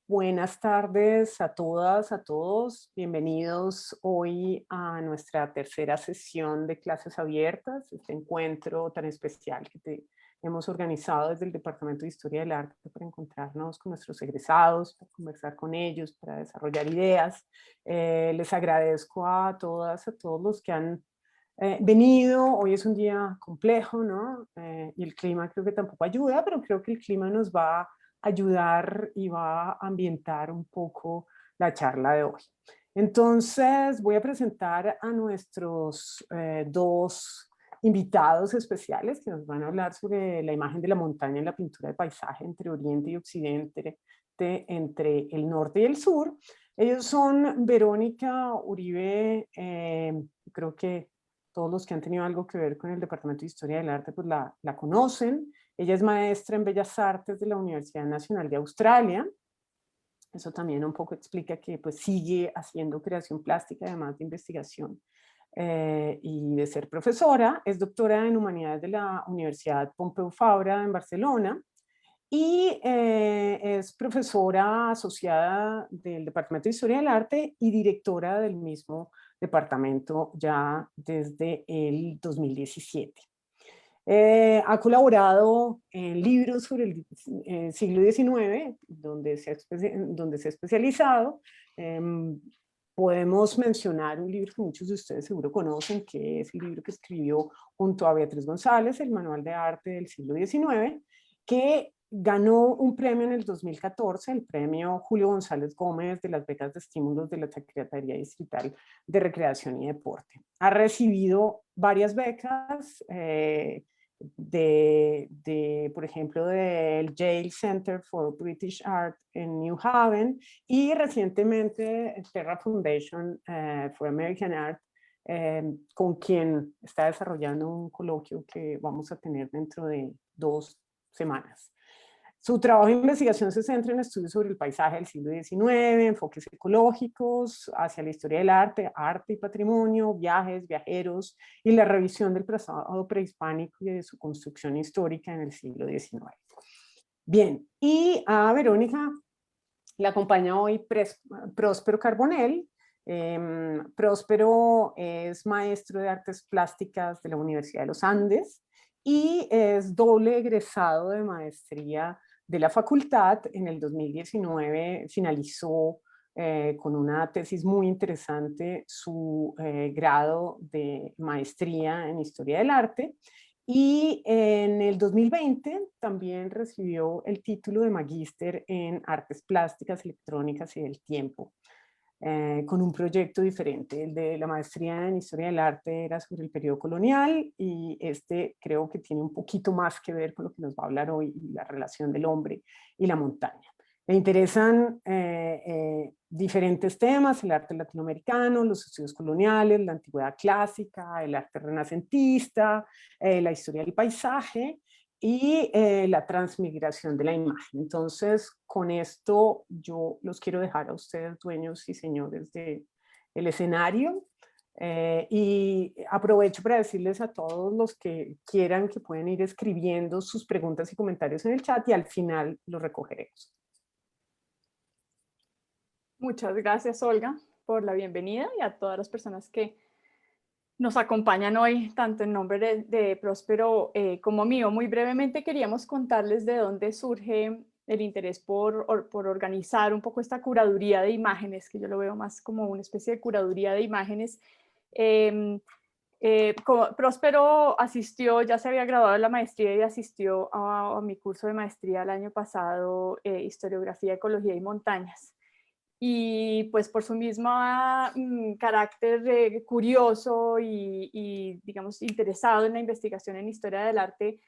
Buenas tardes a todas, a todos. Bienvenidos hoy a nuestra tercera sesión de clases abiertas, este encuentro tan especial hemos organizado desde el Departamento de Historia del Arte para encontrarnos con nuestros egresados, para conversar con ellos, para desarrollar ideas. Les agradezco a todas, a todos los que han venido. Hoy es un día complejo, ¿no? Y el clima creo que tampoco ayuda, pero creo que el clima nos va a ayudar y va a ambientar un poco la charla de hoy. Entonces voy a presentar a nuestros dos invitados especiales que nos van a hablar sobre la imagen de la montaña en la pintura de paisaje entre Oriente y Occidente, entre el norte y el sur. Ellos son Verónica Uribe, creo que todos los que han tenido algo que ver con el Departamento de Historia del Arte pues la conocen. Ella es maestra en Bellas Artes de la Universidad Nacional de Australia. Eso también un poco explica que pues, sigue haciendo creación plástica, además de investigación y de ser profesora. Es doctora en Humanidades de la Universidad Pompeu Fabra en Barcelona y es profesora asociada del Departamento de Historia del Arte y directora del mismo departamento ya desde el 2017. Ha colaborado en libros sobre el siglo XIX, donde se ha especializado. Podemos mencionar un libro que muchos de ustedes seguro conocen, que es el libro que escribió junto a Beatriz González, el Manual de Arte del siglo XIX, que ganó un premio en el 2014, el premio Julio González Gómez de las becas de estímulos de la Secretaría Distrital de Recreación y Deporte. Ha recibido varias becas, por ejemplo, del Yale Center for British Art en New Haven y recientemente Terra Foundation for American Art, con quien está desarrollando un coloquio que vamos a tener dentro de 2 semanas. Su trabajo de investigación se centra en estudios sobre el paisaje del siglo XIX, enfoques ecológicos hacia la historia del arte, arte y patrimonio, viajes, viajeros y la revisión del pasado prehispánico y de su construcción histórica en el siglo XIX. Bien, y a Verónica la acompaña hoy Próspero Carbonell. Próspero es maestro de artes plásticas de la Universidad de los Andes y es doble egresado de maestría de la facultad. En el 2019 finalizó con una tesis muy interesante su grado de maestría en Historia del Arte. Y en el 2020 también recibió el título de magíster en Artes Plásticas, Electrónicas y del Tiempo, con un proyecto diferente. El de la maestría en Historia del Arte era sobre el periodo colonial y este creo que tiene un poquito más que ver con lo que nos va a hablar hoy, la relación del hombre y la montaña. Le interesan diferentes temas: el arte latinoamericano, los estudios coloniales, la antigüedad clásica, el arte renacentista, la historia del paisaje y la transmigración de la imagen. Entonces, con esto yo los quiero dejar a ustedes, dueños y señores del escenario. Y aprovecho para decirles a todos los que quieran que pueden ir escribiendo sus preguntas y comentarios en el chat y al final los recogeremos. Muchas gracias, Olga, por la bienvenida y a todas las personas que nos acompañan hoy, tanto en nombre de Próspero como mío. Muy brevemente queríamos contarles de dónde surge el interés por organizar un poco esta curaduría de imágenes, que yo lo veo más como una especie de curaduría de imágenes. Próspero asistió, ya se había graduado de la maestría y asistió a mi curso de maestría el año pasado, Historiografía, Ecología y Montañas. Y pues por su mismo carácter curioso y, digamos, interesado en la investigación en historia del arte,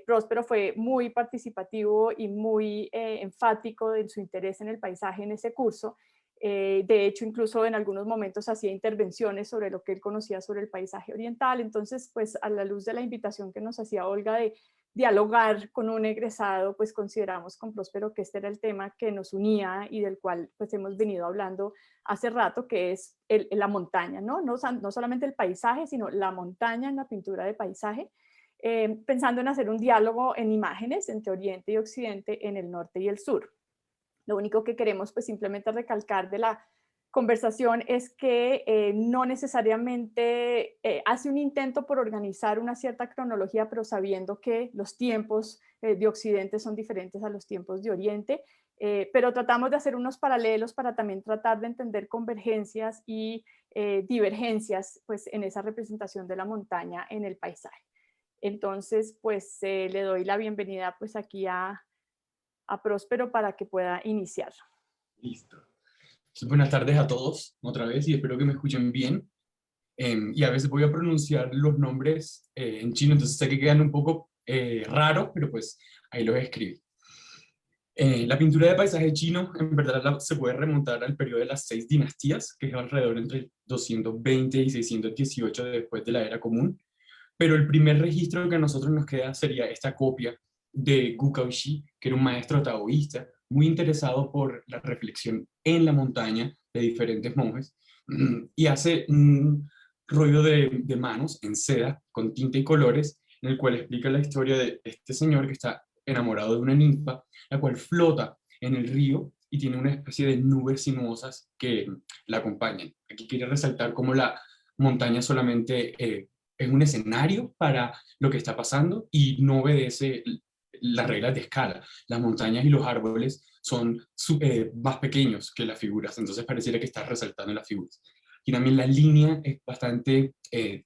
Próspero fue muy participativo y muy enfático en su interés en el paisaje en ese curso. De hecho, incluso en algunos momentos hacía intervenciones sobre lo que él conocía sobre el paisaje oriental. Entonces, pues a la luz de la invitación que nos hacía Olga de dialogar con un egresado, pues consideramos con Próspero que este era el tema que nos unía y del cual pues hemos venido hablando hace rato, que es la montaña, ¿no? No solamente el paisaje, sino la montaña en la pintura de paisaje, pensando en hacer un diálogo en imágenes entre Oriente y Occidente, en el norte y el sur. Lo único que queremos pues simplemente recalcar de la conversación es que no necesariamente hace un intento por organizar una cierta cronología, pero sabiendo que los tiempos de Occidente son diferentes a los tiempos de Oriente, pero tratamos de hacer unos paralelos para también tratar de entender convergencias y divergencias pues, en esa representación de la montaña en el paisaje. Entonces, pues le doy la bienvenida pues aquí a Próspero para que pueda iniciar. Listo. Buenas tardes a todos, otra vez, y espero que me escuchen bien. Y a veces voy a pronunciar los nombres en chino, entonces sé que quedan un poco raros, pero pues ahí los escribí. La pintura de paisaje chino, en verdad, se puede remontar al periodo de las 6 dinastías, que es alrededor entre 220 y 618 después de la Era Común. Pero el primer registro que a nosotros nos queda sería esta copia de Gu Kaoshi, que era un maestro taoísta, muy interesado por la reflexión en la montaña de diferentes monjes, y hace un rollo de manos en seda, con tinta y colores, en el cual explica la historia de este señor que está enamorado de una ninfa, la cual flota en el río y tiene una especie de nubes sinuosas que la acompañan. Aquí quiere resaltar cómo la montaña solamente es un escenario para lo que está pasando y no obedece las reglas de escala. Las montañas y los árboles son más pequeños que las figuras, entonces pareciera que está resaltando las figuras. Y también la línea es bastante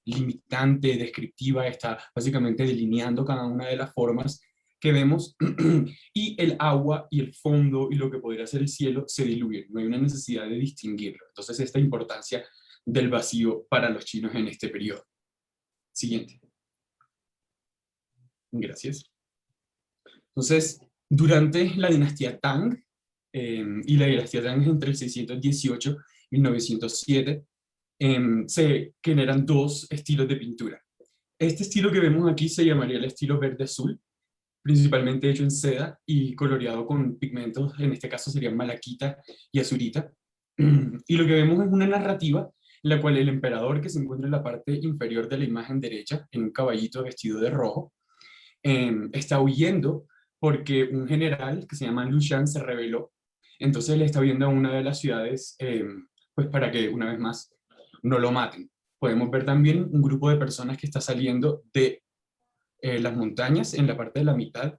limitante, descriptiva, está básicamente delineando cada una de las formas que vemos, y el agua y el fondo y lo que podría ser el cielo se diluyen, no hay una necesidad de distinguirlo. Entonces esta importancia del vacío para los chinos en este periodo. Siguiente. Gracias. Entonces, durante la dinastía Tang, y la dinastía Tang es entre el 618 y 907, se generan dos estilos de pintura. Este estilo que vemos aquí se llamaría el estilo verde-azul, principalmente hecho en seda y coloreado con pigmentos, en este caso serían malaquita y azurita. Y lo que vemos es una narrativa en la cual el emperador, que se encuentra en la parte inferior de la imagen derecha, en un caballito vestido de rojo, está huyendo porque un general que se llama Lu Shan se rebeló. Entonces él está huyendo a una de las ciudades, pues para que una vez más no lo maten. Podemos ver también un grupo de personas que está saliendo de las montañas en la parte de la mitad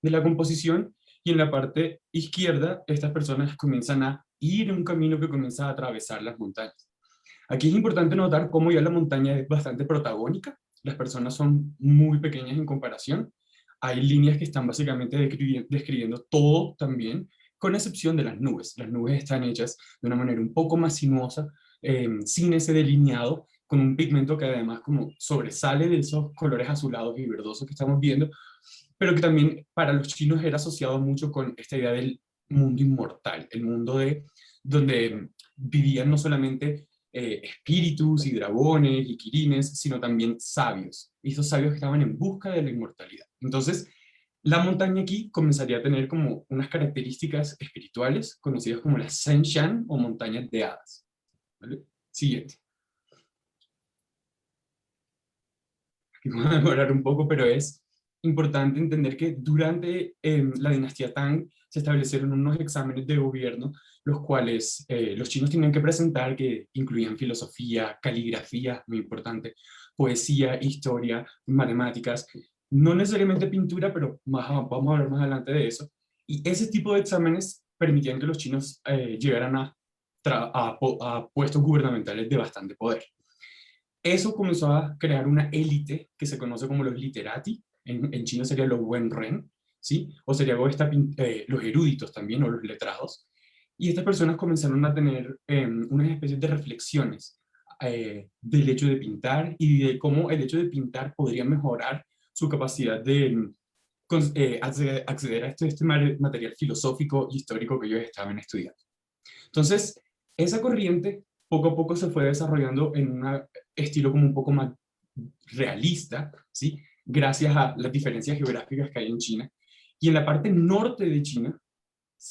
de la composición, y en la parte izquierda estas personas comienzan a ir en un camino que comienza a atravesar las montañas. Aquí es importante notar cómo ya la montaña es bastante protagónica, las personas son muy pequeñas en comparación, hay líneas que están básicamente describiendo todo también, con excepción de las nubes están hechas de una manera un poco más sinuosa, sin ese delineado, con un pigmento que además como sobresale de esos colores azulados y verdosos que estamos viendo, pero que también para los chinos era asociado mucho con esta idea del mundo inmortal, el mundo de donde vivían no solamente espíritus y dragones y quirines, sino también sabios, y esos sabios que estaban en busca de la inmortalidad. Entonces, la montaña aquí comenzaría a tener como unas características espirituales conocidas como las Shenshan o montañas de hadas. ¿Vale? Siguiente. Aquí vamos a demorar un poco, pero es importante entender que durante la dinastía Tang se establecieron unos exámenes de gobierno, los cuales los chinos tenían que presentar, que incluían filosofía, caligrafía, muy importante, poesía, historia, matemáticas, no necesariamente pintura, pero vamos a hablar más adelante de eso. Y ese tipo de exámenes permitían que los chinos llegaran a puestos gubernamentales de bastante poder. Eso comenzó a crear una élite que se conoce como los literati, en chino sería los wenren, ¿sí? O sería los eruditos también, o los letrados. Y estas personas comenzaron a tener unas especies de reflexiones del hecho de pintar y de cómo el hecho de pintar podría mejorar su capacidad de acceder a este material filosófico y histórico que ellos estaban estudiando. Entonces, esa corriente poco a poco se fue desarrollando en un estilo como un poco más realista, ¿sí? Gracias a las diferencias geográficas que hay en China. Y en la parte norte de China,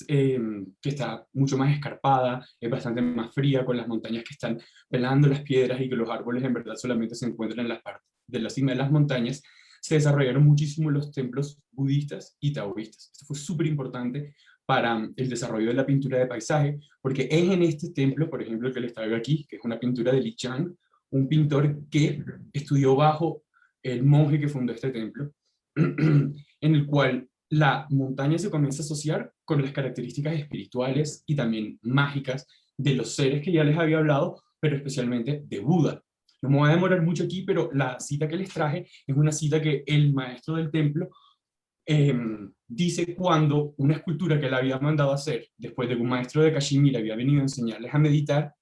que está mucho más escarpada, es bastante más fría, con las montañas que están pelando las piedras y que los árboles en verdad solamente se encuentran en la parte de la cima de las montañas, se desarrollaron muchísimo los templos budistas y taoístas. Esto fue súper importante para el desarrollo de la pintura de paisaje, porque es en este templo, por ejemplo, que les traigo aquí, que es una pintura de Li Chang, un pintor que estudió bajo el monje que fundó este templo, en el cual la montaña se comienza a asociar con las características espirituales y también mágicas de los seres que ya les había hablado, pero especialmente de Buda. No me voy a demorar mucho aquí, pero la cita que les traje es una cita que el maestro del templo dice cuando una escultura que le había mandado a hacer, después de que un maestro de Kashmir había venido a enseñarles a meditar,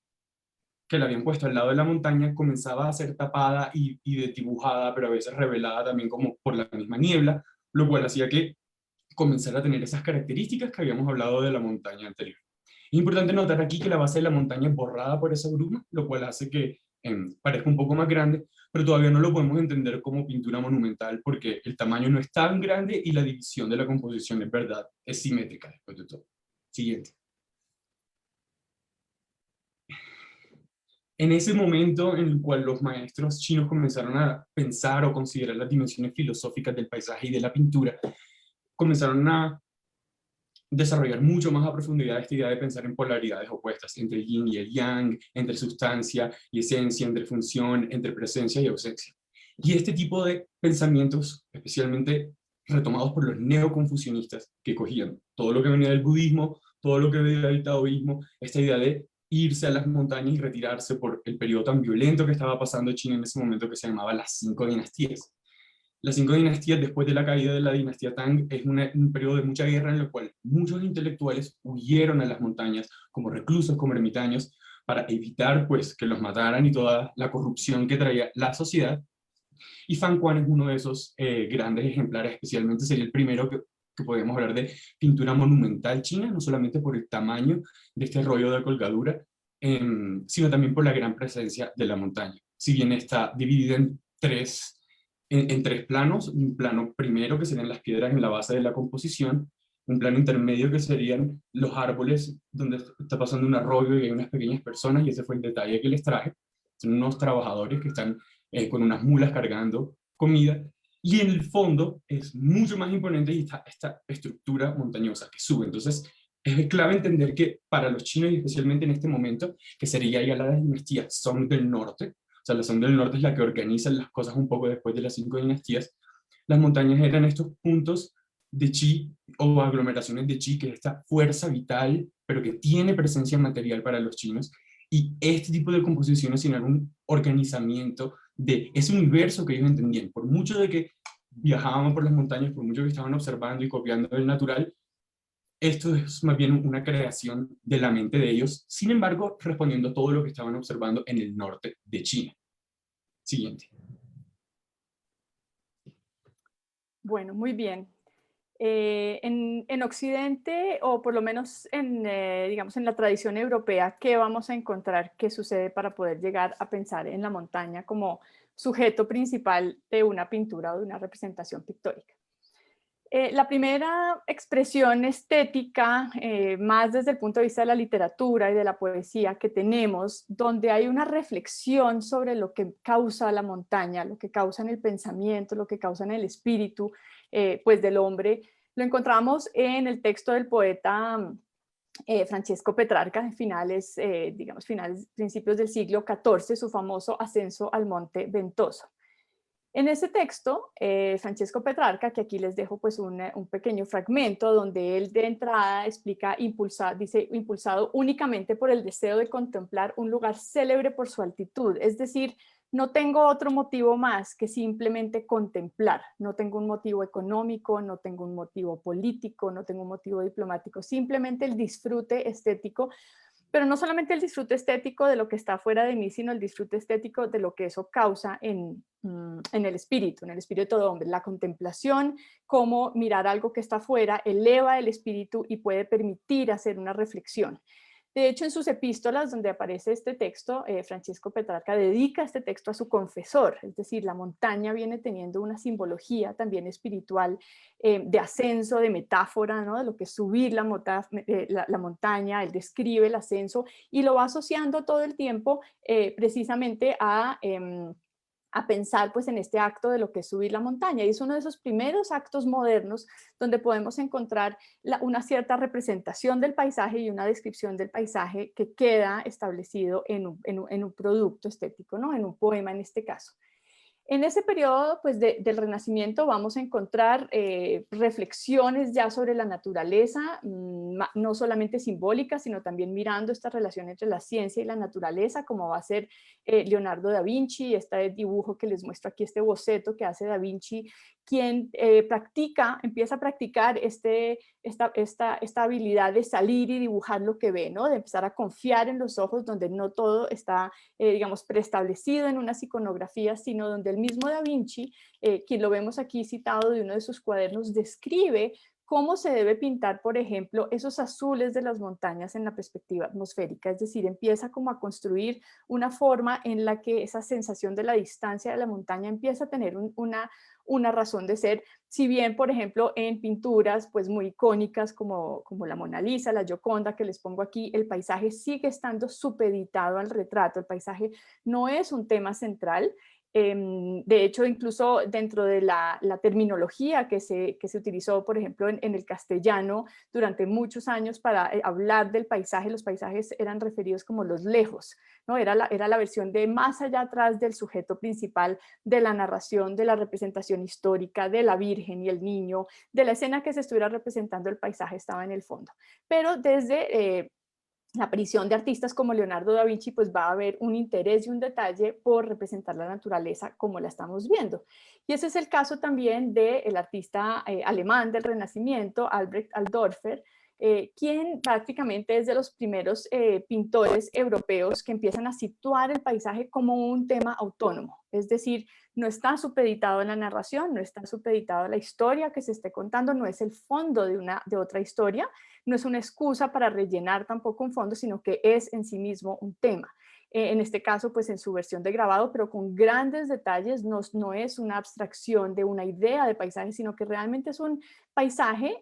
que la habían puesto al lado de la montaña, comenzaba a ser tapada y desdibujada, pero a veces revelada también como por la misma niebla, lo cual hacía que comenzara a tener esas características que habíamos hablado de la montaña anterior. Es importante notar aquí que la base de la montaña es borrada por esa bruma, lo cual hace que parezca un poco más grande, pero todavía no lo podemos entender como pintura monumental porque el tamaño no es tan grande y la división de la composición es verdad, es simétrica después de todo. Siguiente. En ese momento en el cual los maestros chinos comenzaron a pensar o considerar las dimensiones filosóficas del paisaje y de la pintura, comenzaron a desarrollar mucho más a profundidad esta idea de pensar en polaridades opuestas, entre yin y el yang, entre sustancia y esencia, entre función, entre presencia y ausencia. Y este tipo de pensamientos, especialmente retomados por los neoconfucionistas, que cogían todo lo que venía del budismo, todo lo que venía del taoísmo, esta idea de irse a las montañas y retirarse por el periodo tan violento que estaba pasando China en ese momento, que se llamaba las 5 dinastías. Las 5 dinastías, después de la caída de la dinastía Tang, es un periodo de mucha guerra en el cual muchos intelectuales huyeron a las montañas como reclusos, como ermitaños, para evitar pues, que los mataran y toda la corrupción que traía la sociedad. Y Fan Quan es uno de esos grandes ejemplares, especialmente sería el primero que podemos hablar de pintura monumental china, no solamente por el tamaño de este rollo de colgadura, sino también por la gran presencia de la montaña. Si bien está dividida en tres planos, un plano primero que serían las piedras en la base de la composición, un plano intermedio que serían los árboles donde está pasando un arroyo y hay unas pequeñas personas, y ese fue el detalle que les traje. Son unos trabajadores que están con unas mulas cargando comida, y en el fondo es mucho más imponente y está esta estructura montañosa que sube. Entonces es clave entender que para los chinos, y especialmente en este momento, que sería ya la dinastía Song del Norte, o sea, la Song del Norte es la que organiza las cosas un poco después de las 5 dinastías, las montañas eran estos puntos de chi o aglomeraciones de chi, que es esta fuerza vital, pero que tiene presencia material para los chinos, y este tipo de composiciones sin algún organizamiento de ese universo que ellos entendían. Por mucho de que viajaban por las montañas, por mucho que estaban observando y copiando el natural, esto es más bien una creación de la mente de ellos, sin embargo, respondiendo a todo lo que estaban observando en el norte de China. Siguiente. Bueno, muy bien. En Occidente, o por lo menos digamos, en la tradición europea, ¿qué vamos a encontrar que sucede para poder llegar a pensar en la montaña como sujeto principal de una pintura o de una representación pictórica? La primera expresión estética, más desde el punto de vista de la literatura y de la poesía que tenemos, donde hay una reflexión sobre lo que causa la montaña, lo que causa en el pensamiento, lo que causa en el espíritu, pues del hombre, lo encontramos en el texto del poeta Francesco Petrarca, principios del siglo XIV, su famoso Ascenso al Monte Ventoso. En ese texto, Francesco Petrarca, que aquí les dejo pues un pequeño fragmento donde él de entrada explica, dice, impulsado únicamente por el deseo de contemplar un lugar célebre por su altitud, es decir, no tengo otro motivo más que simplemente contemplar, no tengo un motivo económico, no tengo un motivo político, no tengo un motivo diplomático, simplemente el disfrute estético, pero no solamente el disfrute estético de lo que está fuera de mí, sino el disfrute estético de lo que eso causa en el espíritu de todo hombre. La contemplación, cómo mirar algo que está fuera, eleva el espíritu y puede permitir hacer una reflexión. De hecho, en sus epístolas, donde aparece este texto, Francesco Petrarca dedica este texto a su confesor, es decir, la montaña viene teniendo una simbología también espiritual de ascenso, de metáfora, ¿no? De lo que es subir la montaña, él describe el ascenso y lo va asociando todo el tiempo precisamente a a pensar pues en este acto de lo que es subir la montaña, y es uno de esos primeros actos modernos donde podemos encontrar una cierta representación del paisaje y una descripción del paisaje que queda establecido en un producto estético, ¿no? En un poema en este caso. En ese periodo pues, del Renacimiento vamos a encontrar reflexiones ya sobre la naturaleza, no solamente simbólicas, sino también mirando esta relación entre la ciencia y la naturaleza, como va a ser Leonardo da Vinci, este dibujo que les muestro aquí, este boceto que hace da Vinci, quien empieza a practicar esta habilidad de salir y dibujar lo que ve, ¿no? De empezar a confiar en los ojos, donde no todo está, digamos, preestablecido en unas iconografías, sino donde el mismo Da Vinci, quien lo vemos aquí citado de uno de sus cuadernos, describe cómo se debe pintar, por ejemplo, esos azules de las montañas en la perspectiva atmosférica, es decir, empieza como a construir una forma en la que esa sensación de la distancia de la montaña empieza a tener una razón de ser, si bien, por ejemplo, en pinturas pues muy icónicas como la Mona Lisa, la Gioconda que les pongo aquí, el paisaje sigue estando supeditado al retrato, el paisaje no es un tema central. De hecho, incluso dentro de la terminología que se utilizó, por ejemplo, en el castellano durante muchos años para hablar del paisaje, los paisajes eran referidos como los lejos, ¿no? Era la versión de más allá atrás del sujeto principal, de la narración, de la representación histórica, de la Virgen y el niño, de la escena que se estuviera representando el paisaje estaba en el fondo. Pero desde la aparición de artistas como Leonardo da Vinci, pues va a haber un interés y un detalle por representar la naturaleza como la estamos viendo. Y ese es el caso también del artista alemán del Renacimiento, Albrecht Alldorfer, quien prácticamente es de los primeros pintores europeos que empiezan a situar el paisaje como un tema autónomo, es decir, no está supeditado a la narración, no está supeditado a la historia que se esté contando, no es el fondo de otra historia, no es una excusa para rellenar tampoco un fondo, sino que es en sí mismo un tema. En este caso, pues en su versión de grabado, pero con grandes detalles, no es una abstracción de una idea de paisaje, sino que realmente es un paisaje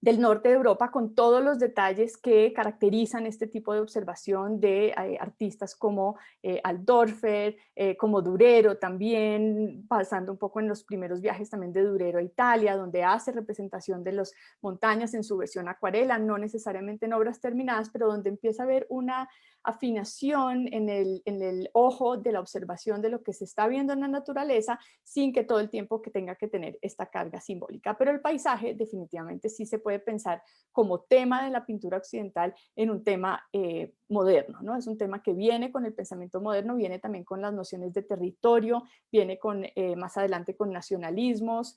del norte de Europa con todos los detalles que caracterizan este tipo de observación de artistas como Alldorfer, como Durero también, pasando un poco en los primeros viajes también de Durero a Italia, donde hace representación de las montañas en su versión acuarela, no necesariamente en obras terminadas, pero donde empieza a haber una afinación en el ojo de la observación de lo que se está viendo en la naturaleza, sin que todo el tiempo que tenga que tener esta carga simbólica. Pero el paisaje definitivamente sí se puede pensar como tema de la pintura occidental en un tema moderno, ¿no? Es un tema que viene con el pensamiento moderno, viene también con las nociones de territorio, viene con, más adelante con nacionalismos,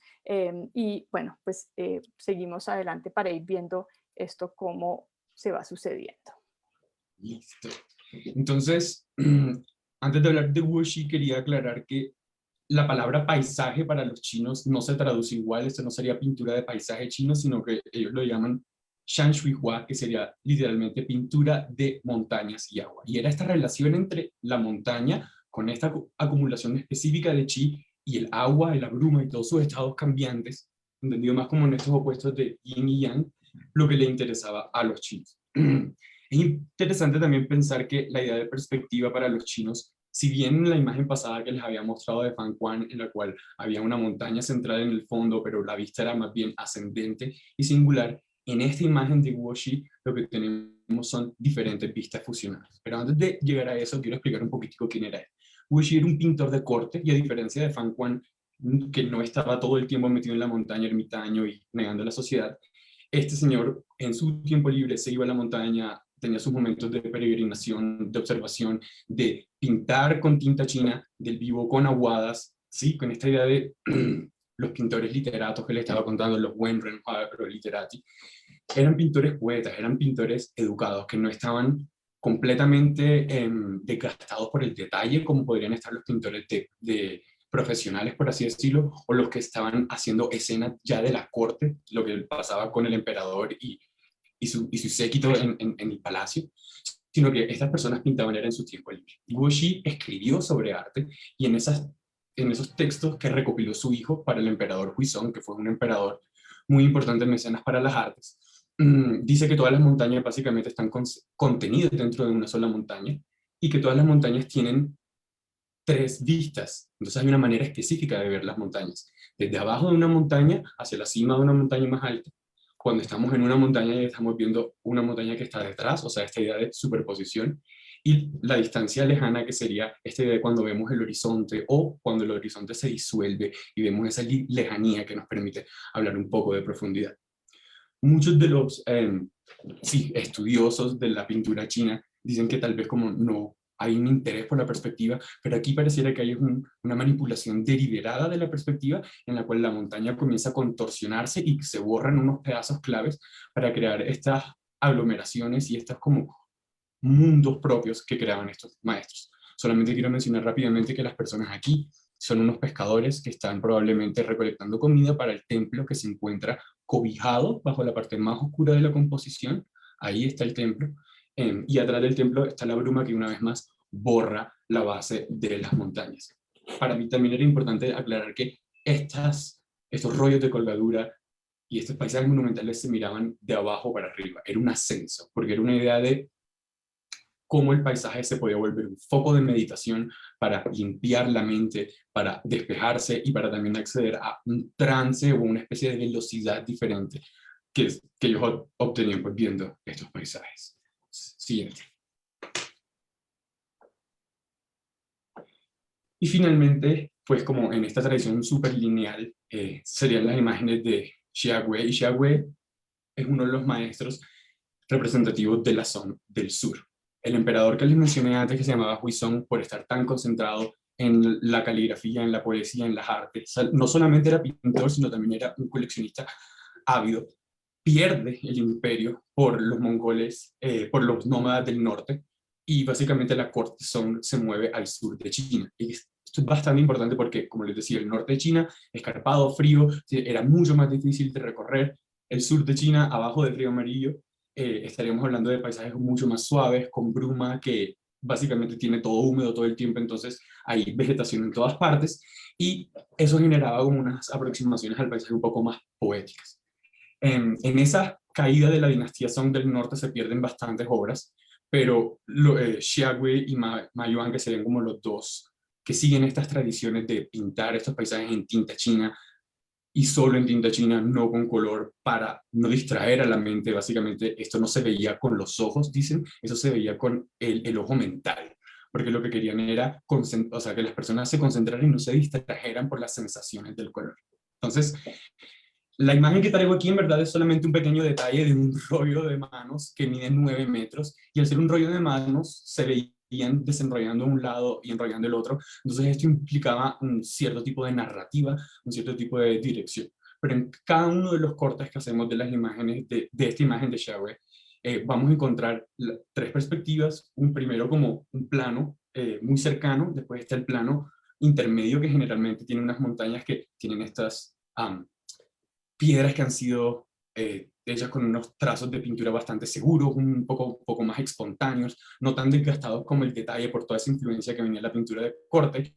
y bueno, pues seguimos adelante para ir viendo esto cómo se va sucediendo. Listo. Entonces, antes de hablar de Wuxi, quería aclarar que la palabra paisaje para los chinos no se traduce igual, esto no sería pintura de paisaje chino, sino que ellos lo llaman Shanshuihua, que sería literalmente pintura de montañas y agua. Y era esta relación entre la montaña, con esta acumulación específica de chi, y el agua, la bruma y todos sus estados cambiantes, entendido más como en estos opuestos de yin y yang, lo que le interesaba a los chinos. Es interesante también pensar que la idea de perspectiva para los chinos, si bien en la imagen pasada que les había mostrado de Fan Quan, en la cual había una montaña central en el fondo, pero la vista era más bien ascendente y singular, en esta imagen de Wuxi lo que tenemos son diferentes vistas fusionadas. Pero antes de llegar a eso, quiero explicar un poquitico quién era él. Wuxi era un pintor de corte, y a diferencia de Fan Quan, que no estaba todo el tiempo metido en la montaña, ermitaño y negando la sociedad, este señor en su tiempo libre se iba a la montaña, tenía sus momentos de peregrinación, de observación, de pintar con tinta china, del vivo con aguadas, ¿sí? Con esta idea de los pintores literatos que le estaba contando, los Wenren, los literati. Eran pintores poetas, eran pintores educados, que no estaban completamente desgastados por el detalle, como podrían estar los pintores de profesionales, por así decirlo, o los que estaban haciendo escenas ya de la corte, lo que pasaba con el emperador y su séquito en el palacio, sino que estas personas pintaban era en su tiempo libre. Wuxi escribió sobre arte, y en esos textos que recopiló su hijo para el emperador Huizong, que fue un emperador muy importante en mecenas para las artes, dice que todas las montañas básicamente están contenidas dentro de una sola montaña, y que todas las montañas tienen 3 vistas. Entonces hay una manera específica de ver las montañas. Desde abajo de una montaña hacia la cima de una montaña más alta. Cuando estamos en una montaña y estamos viendo una montaña que está detrás, o sea, esta idea de superposición, y la distancia lejana, que sería esta idea de cuando vemos el horizonte o cuando el horizonte se disuelve y vemos esa lejanía que nos permite hablar un poco de profundidad. Muchos de los estudiosos de la pintura china dicen que tal vez como no hay un interés por la perspectiva, pero aquí pareciera que hay una manipulación deliberada de la perspectiva en la cual la montaña comienza a contorsionarse y se borran unos pedazos claves para crear estas aglomeraciones y estos como mundos propios que creaban estos maestros. Solamente quiero mencionar rápidamente que las personas aquí son unos pescadores que están probablemente recolectando comida para el templo que se encuentra cobijado bajo la parte más oscura de la composición. Ahí está el templo. Y atrás del templo está la bruma que una vez más borra la base de las montañas. Para mí también era importante aclarar que estos rollos de colgadura y estos paisajes monumentales se miraban de abajo para arriba. Era un ascenso, porque era una idea de cómo el paisaje se podía volver un foco de meditación para limpiar la mente, para despejarse y para también acceder a un trance o una especie de velocidad diferente que ellos obtenían pues, viendo estos paisajes. Siguiente. Y finalmente, pues como en esta tradición súper lineal, serían las imágenes de Xiaowei. Y Xiaowei es uno de los maestros representativos de la zona del sur. El emperador que les mencioné antes, que se llamaba Huizong, por estar tan concentrado en la caligrafía, en la poesía, en las artes, no solamente era pintor, sino también era un coleccionista ávido, pierde el imperio por los mongoles, por los nómadas del norte, y básicamente la corte Song se mueve al sur de China. Y esto es bastante importante porque, como les decía, el norte de China, escarpado, frío, era mucho más difícil de recorrer. El sur de China, abajo del río Amarillo, estaríamos hablando de paisajes mucho más suaves, con bruma que básicamente tiene todo húmedo todo el tiempo, entonces hay vegetación en todas partes, y eso generaba como unas aproximaciones al paisaje un poco más poéticas. En esa caída de la dinastía Song del norte se pierden bastantes obras, pero Xiaowei y Ma Yuan, que serían como los dos que siguen estas tradiciones de pintar estos paisajes en tinta china, y solo en tinta china, no con color, para no distraer a la mente. Básicamente esto no se veía con los ojos, dicen, eso se veía con el ojo mental, porque lo que querían era o sea, que las personas se concentraran y no se distrajeran por las sensaciones del color. Entonces, la imagen que traigo aquí en verdad es solamente un pequeño detalle de un rollo de manos que mide 9 metros, y al ser un rollo de manos se veían desenrollando un lado y enrollando el otro, entonces esto implicaba un cierto tipo de narrativa, un cierto tipo de dirección. Pero en cada uno de los cortes que hacemos de las imágenes, de esta imagen de Xiaowei, vamos a encontrar 3 perspectivas, un primero como un plano muy cercano, después está el plano intermedio que generalmente tiene unas montañas que tienen estas piedras que han sido hechas con unos trazos de pintura bastante seguros, un poco más espontáneos, no tan desgastados como el detalle por toda esa influencia que venía de la pintura de corte.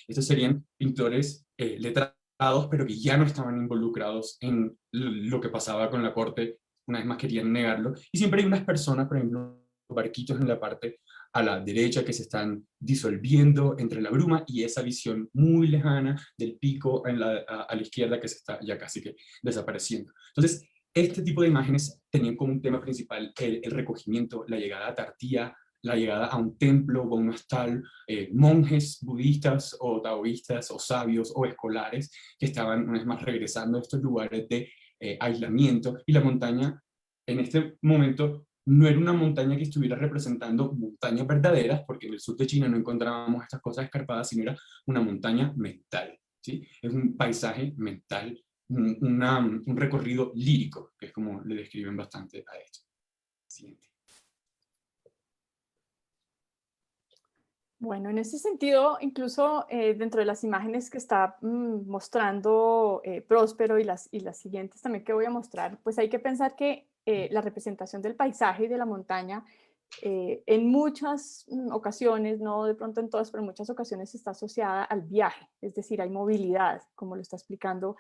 Estos serían pintores letrados, pero que ya no estaban involucrados en lo que pasaba con la corte, una vez más querían negarlo. Y siempre hay unas personas, por ejemplo, barquitos en la parte a la derecha que se están disolviendo entre la bruma y esa visión muy lejana del pico a la izquierda que se está ya casi que desapareciendo. Entonces, este tipo de imágenes tenían como un tema principal el recogimiento, la llegada tardía, la llegada a un templo o a un hostal, monjes budistas o taoístas o sabios o escolares que estaban una vez más regresando a estos lugares de aislamiento, y la montaña en este momento no era una montaña que estuviera representando montañas verdaderas, porque en el sur de China no encontrábamos estas cosas escarpadas, sino era una montaña mental, ¿sí? Es un paisaje mental, un recorrido lírico, que es como le describen bastante a esto. Siguiente. Bueno, en ese sentido, incluso dentro de las imágenes que está mostrando Próspero y las siguientes también que voy a mostrar, pues hay que pensar que la representación del paisaje y de la montaña en muchas ocasiones, no de pronto en todas, pero en muchas ocasiones está asociada al viaje, es decir, hay movilidad, como lo está explicando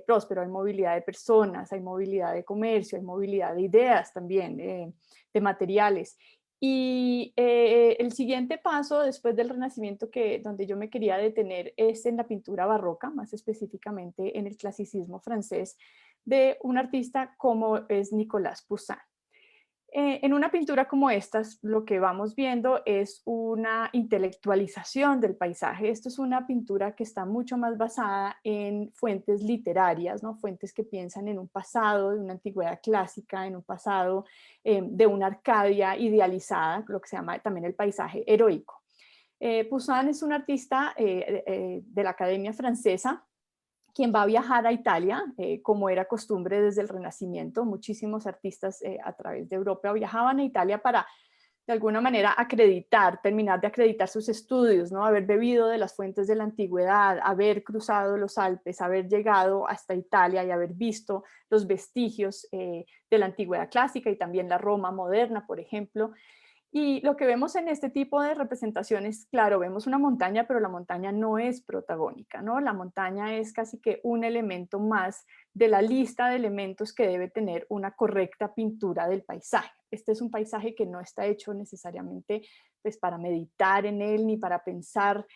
Próspero, hay movilidad de personas, hay movilidad de comercio, hay movilidad de ideas también, de materiales. Y el siguiente paso después del Renacimiento donde yo me quería detener es en la pintura barroca, más específicamente en el clasicismo francés de un artista como es Nicolas Poussin. En una pintura como esta, lo que vamos viendo es una intelectualización del paisaje. Esto es una pintura que está mucho más basada en fuentes literarias, ¿no? Fuentes que piensan en un pasado de una antigüedad clásica, en un pasado de una Arcadia idealizada, lo que se llama también el paisaje heroico. Poussin es un artista de la Academia Francesa, quien va a viajar a Italia, como era costumbre desde el Renacimiento. Muchísimos artistas a través de Europa viajaban a Italia para, de alguna manera, terminar de acreditar sus estudios, ¿no? Haber bebido de las fuentes de la antigüedad, haber cruzado los Alpes, haber llegado hasta Italia y haber visto los vestigios de la antigüedad clásica y también la Roma moderna, por ejemplo. Y lo que vemos en este tipo de representaciones, claro, vemos una montaña, pero la montaña no es protagónica, ¿no? La montaña es casi que un elemento más de la lista de elementos que debe tener una correcta pintura del paisaje. Este es un paisaje que no está hecho necesariamente pues, para meditar en él ni para pensar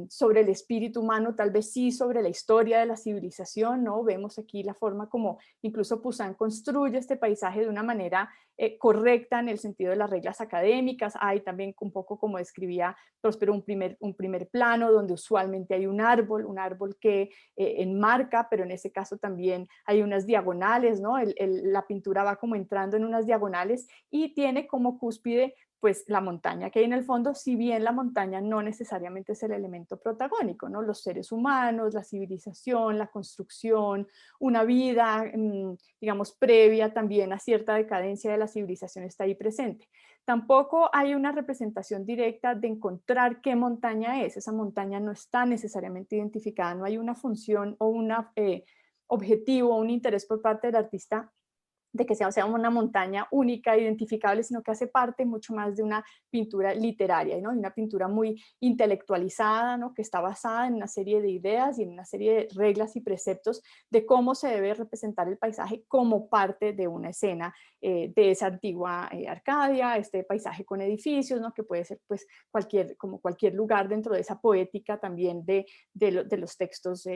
sobre el espíritu humano, tal vez sí sobre la historia de la civilización, ¿no? Vemos aquí la forma como incluso Poussin construye este paisaje de una manera correcta en el sentido de las reglas académicas. Hay también un poco como describía Próspero un primer plano donde usualmente hay un árbol que enmarca, pero en ese caso también hay unas diagonales, ¿no? La pintura va como entrando en unas diagonales y tiene como cúspide pues la montaña que hay en el fondo, si bien la montaña no necesariamente es el elemento protagónico, ¿no? Los seres humanos, la civilización, la construcción, una vida, digamos, previa también a cierta decadencia de la civilización está ahí presente. Tampoco hay una representación directa de encontrar qué montaña es. Esa montaña no está necesariamente identificada, no hay una función o un objetivo o un interés por parte del artista de que sea una montaña única, identificable, sino que hace parte mucho más de una pintura literaria, ¿no? Y una pintura muy intelectualizada, ¿no? Que está basada en una serie de ideas y en una serie de reglas y preceptos de cómo se debe representar el paisaje como parte de una escena de esa antigua Arcadia, este paisaje con edificios, ¿no? Que puede ser pues como cualquier lugar dentro de esa poética también de los textos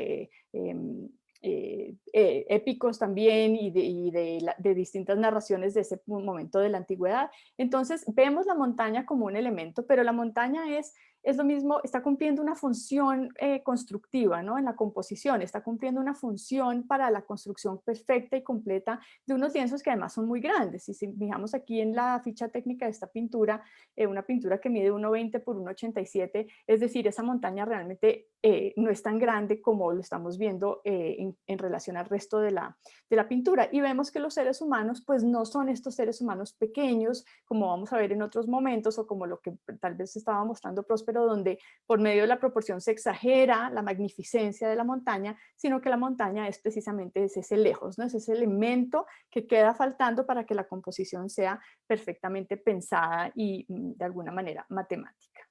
épicos también y de distintas narraciones de ese momento de la antigüedad. Entonces vemos la montaña como un elemento, pero la montaña es lo mismo, está cumpliendo una función constructiva, ¿no? En la composición, está cumpliendo una función para la construcción perfecta y completa de unos lienzos que además son muy grandes. Si fijamos aquí en la ficha técnica de esta pintura, una pintura que mide 1,20 por 1,87, es decir, esa montaña realmente no es tan grande como lo estamos viendo en relación al resto de la pintura. Y vemos que los seres humanos pues no son estos seres humanos pequeños, como vamos a ver en otros momentos, o como lo que tal vez estaba mostrando Próspero, donde por medio de la proporción se exagera la magnificencia de la montaña, sino que la montaña es precisamente ese lejos, ¿no? Es ese elemento que queda faltando para que la composición sea perfectamente pensada y de alguna manera matemática.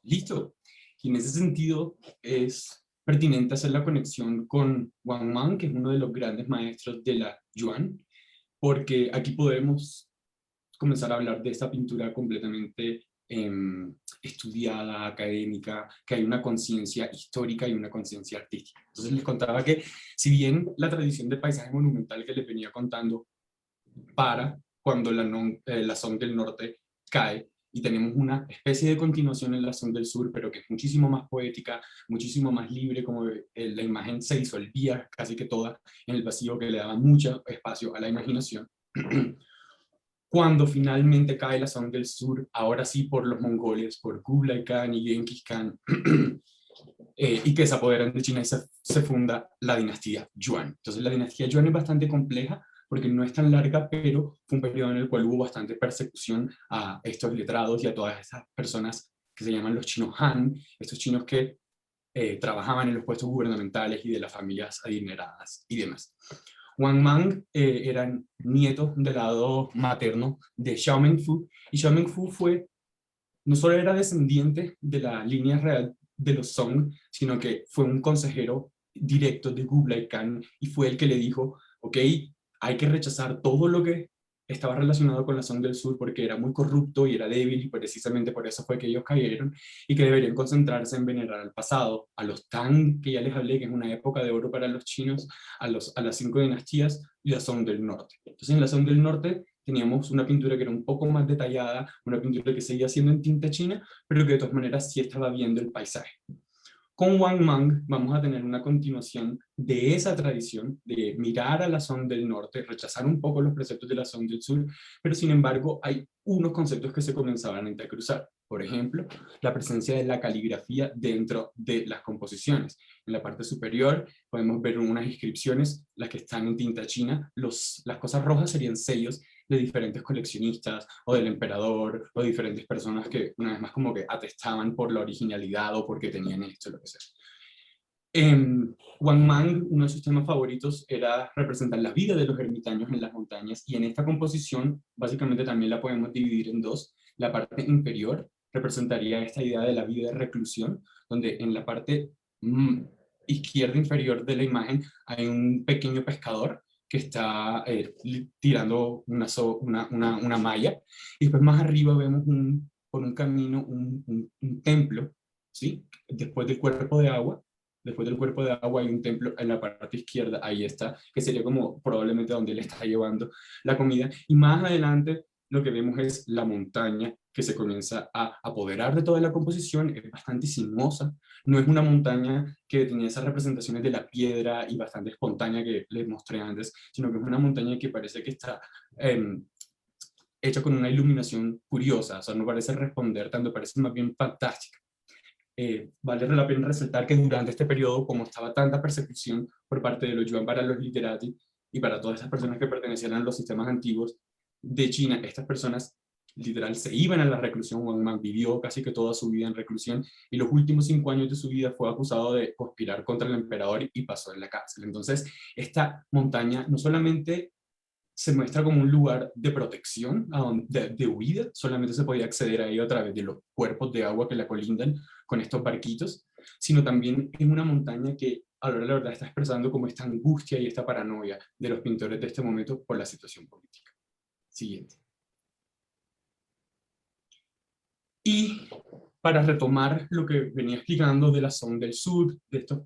Listo. Y en ese sentido es pertinente hacer la conexión con Wang Mang, que es uno de los grandes maestros de la Yuan, porque aquí podemos comenzar a hablar de esta pintura completamente estudiada, académica, que hay una conciencia histórica y una conciencia artística. Entonces les contaba que si bien la tradición del paisaje monumental que les venía contando para cuando la Song del Norte cae, y tenemos una especie de continuación en la Song del Sur, pero que es muchísimo más poética, muchísimo más libre, como la imagen se disolvía casi que toda en el vacío, que le daba mucho espacio a la imaginación. Cuando finalmente cae la Song del Sur, ahora sí por los mongoles, por Kublai Khan y Genghis Khan, y que se apoderan de China y se funda la dinastía Yuan. Entonces la dinastía Yuan es bastante compleja, porque no es tan larga, pero fue un periodo en el cual hubo bastante persecución a estos letrados y a todas esas personas que se llaman los chinos Han, estos chinos que trabajaban en los puestos gubernamentales y de las familias adineradas y demás. Wang Mang era nieto del lado materno de Xiao Mengfu, y Xiao Mengfu no solo era descendiente de la línea real de los Song, sino que fue un consejero directo de Kublai Khan, y fue el que le dijo, ok, hay que rechazar todo lo que estaba relacionado con la Song del Sur porque era muy corrupto y era débil, y precisamente por eso fue que ellos cayeron, y que deberían concentrarse en venerar al pasado, a los Tang, que ya les hablé, que es una época de oro para los chinos, a las 5 dinastías, y la Song del Norte. Entonces en la Song del Norte teníamos una pintura que era un poco más detallada, una pintura que seguía siendo en tinta china, pero que de todas maneras sí estaba viendo el paisaje. Con Wang Mang vamos a tener una continuación de esa tradición de mirar a la Song del Norte, rechazar un poco los preceptos de la Song del Sur, pero sin embargo hay unos conceptos que se comenzaban a intercruzar. Por ejemplo, la presencia de la caligrafía dentro de las composiciones. En la parte superior podemos ver unas inscripciones, las que están en tinta china. Las cosas rojas serían sellos de diferentes coleccionistas o del emperador o de diferentes personas que una vez más como que atestaban por la originalidad o porque tenían esto, lo que sea. Wang Mang, uno de sus temas favoritos era representar la vida de los ermitaños en las montañas, y en esta composición básicamente también la podemos dividir en dos. La parte inferior representaría esta idea de la vida de reclusión, donde en la parte izquierda inferior de la imagen hay un pequeño pescador que está tirando una malla, y después más arriba vemos por un camino un templo, ¿sí? Después del cuerpo de agua. Después del cuerpo de agua hay un templo en la parte izquierda, ahí está, que sería como probablemente donde él está llevando la comida. Y más adelante lo que vemos es la montaña que se comienza a apoderar de toda la composición. Es bastante sinuosa, no es una montaña que tenía esas representaciones de la piedra y bastante espontánea que les mostré antes, sino que es una montaña que parece que está hecha con una iluminación curiosa, o sea, no parece responder tanto, parece más bien fantástica. Vale la pena resaltar que durante este periodo, como estaba tanta persecución por parte de los Yuan para los literati y para todas esas personas que pertenecían a los sistemas antiguos de China, estas personas literal se iban a la reclusión. Wang Mang vivió casi que toda su vida en reclusión, y los últimos 5 años de su vida fue acusado de conspirar contra el emperador y pasó en la cárcel. Entonces esta montaña no solamente se muestra como un lugar de protección, de huida, solamente se podía acceder a ello a través de los cuerpos de agua que la colindan con estos barquitos, sino también es una montaña que ahora la verdad está expresando como esta angustia y esta paranoia de los pintores de este momento por la situación política. Siguiente. Y para retomar lo que venía explicando de la Song del Sur, de estos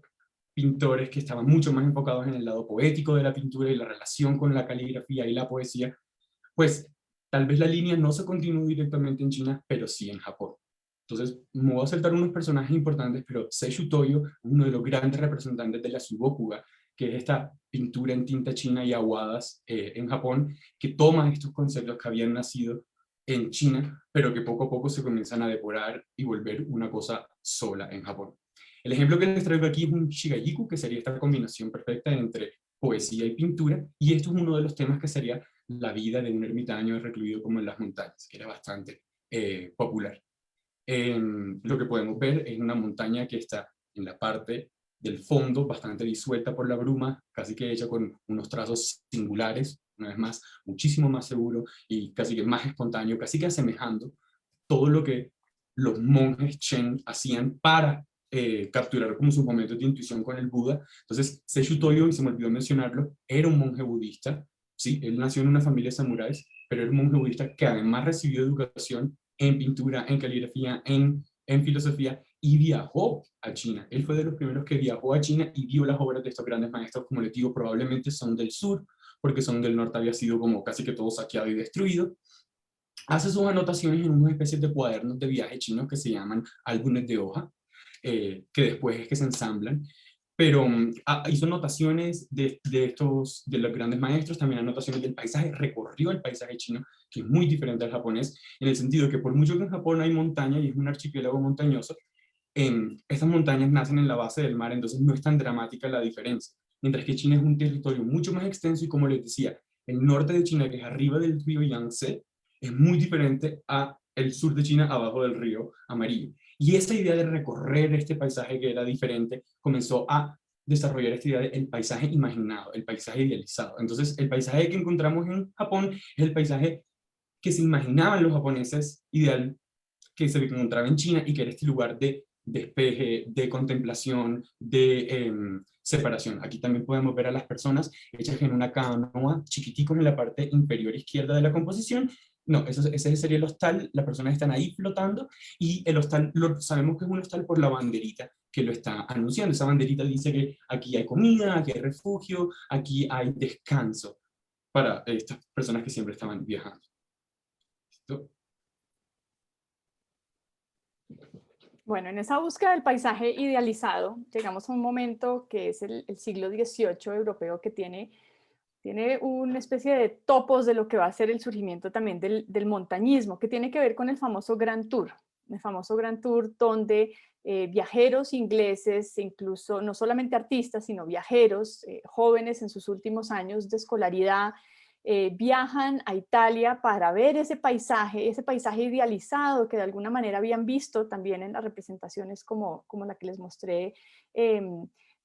pintores que estaban mucho más enfocados en el lado poético de la pintura y la relación con la caligrafía y la poesía, pues tal vez la línea no se continuó directamente en China, pero sí en Japón. Entonces, me voy a saltar unos personajes importantes, pero Seishu Toyo, uno de los grandes representantes de la Subokuga, que es esta pintura en tinta china y aguadas en Japón, que toma estos conceptos que habían nacido en China, pero que poco a poco se comienzan a depurar y volver una cosa sola en Japón. El ejemplo que les traigo aquí es un shigayiku, que sería esta combinación perfecta entre poesía y pintura, y esto es uno de los temas que sería la vida de un ermitaño recluido como en las montañas, que era bastante popular. Lo que podemos ver es una montaña que está en la parte del fondo, bastante disuelta por la bruma, casi que hecha con unos trazos singulares, una vez más, muchísimo más seguro y casi que más espontáneo, casi que asemejando todo lo que los monjes Chen hacían para capturar como sus momentos de intuición con el Buda. Entonces, Seishu Toyo, y se me olvidó mencionarlo, era un monje budista, ¿sí? Él nació en una familia de samuráis, pero era un monje budista que además recibió educación en pintura, en caligrafía, en filosofía, y viajó a China. Él fue de los primeros que viajó a China y vio las obras de estos grandes maestros, como les digo, probablemente son del sur, porque son del norte había sido como casi que todo saqueado y destruido. Hace sus anotaciones en unas especies de cuadernos de viaje chinos que se llaman álbumes de hoja, que después es que se ensamblan, pero hizo anotaciones de los grandes maestros, también anotaciones del paisaje, recorrió el paisaje chino, que es muy diferente al japonés, en el sentido que por mucho que en Japón hay montaña y es un archipiélago montañoso, estas montañas nacen en la base del mar, entonces no es tan dramática la diferencia, mientras que China es un territorio mucho más extenso, y como les decía, el norte de China, que es arriba del río Yangtze, es muy diferente a el sur de China, abajo del río Amarillo. Y esta idea de recorrer este paisaje que era diferente comenzó a desarrollar esta idea del paisaje imaginado, el paisaje idealizado. Entonces, el paisaje que encontramos en Japón es el paisaje que se imaginaban los japoneses ideal, que se encontraba en China, y que era este lugar de despeje, de contemplación, de separación. Aquí también podemos ver a las personas hechas en una canoa, chiquiticos en la parte inferior izquierda de la composición. No, ese sería el hostal, las personas están ahí flotando, y el hostal, sabemos que es un hostal por la banderita que lo está anunciando. Esa banderita dice que aquí hay comida, aquí hay refugio, aquí hay descanso para estas personas que siempre estaban viajando. ¿Listo? Bueno, en esa búsqueda del paisaje idealizado, llegamos a un momento que es el siglo XVIII europeo, que tiene una especie de topos de lo que va a ser el surgimiento también del montañismo, que tiene que ver con el famoso Grand Tour. El famoso Grand Tour donde viajeros ingleses, incluso no solamente artistas, sino viajeros jóvenes en sus últimos años de escolaridad, viajan a Italia para ver ese paisaje idealizado que de alguna manera habían visto también en las representaciones como la que les mostré,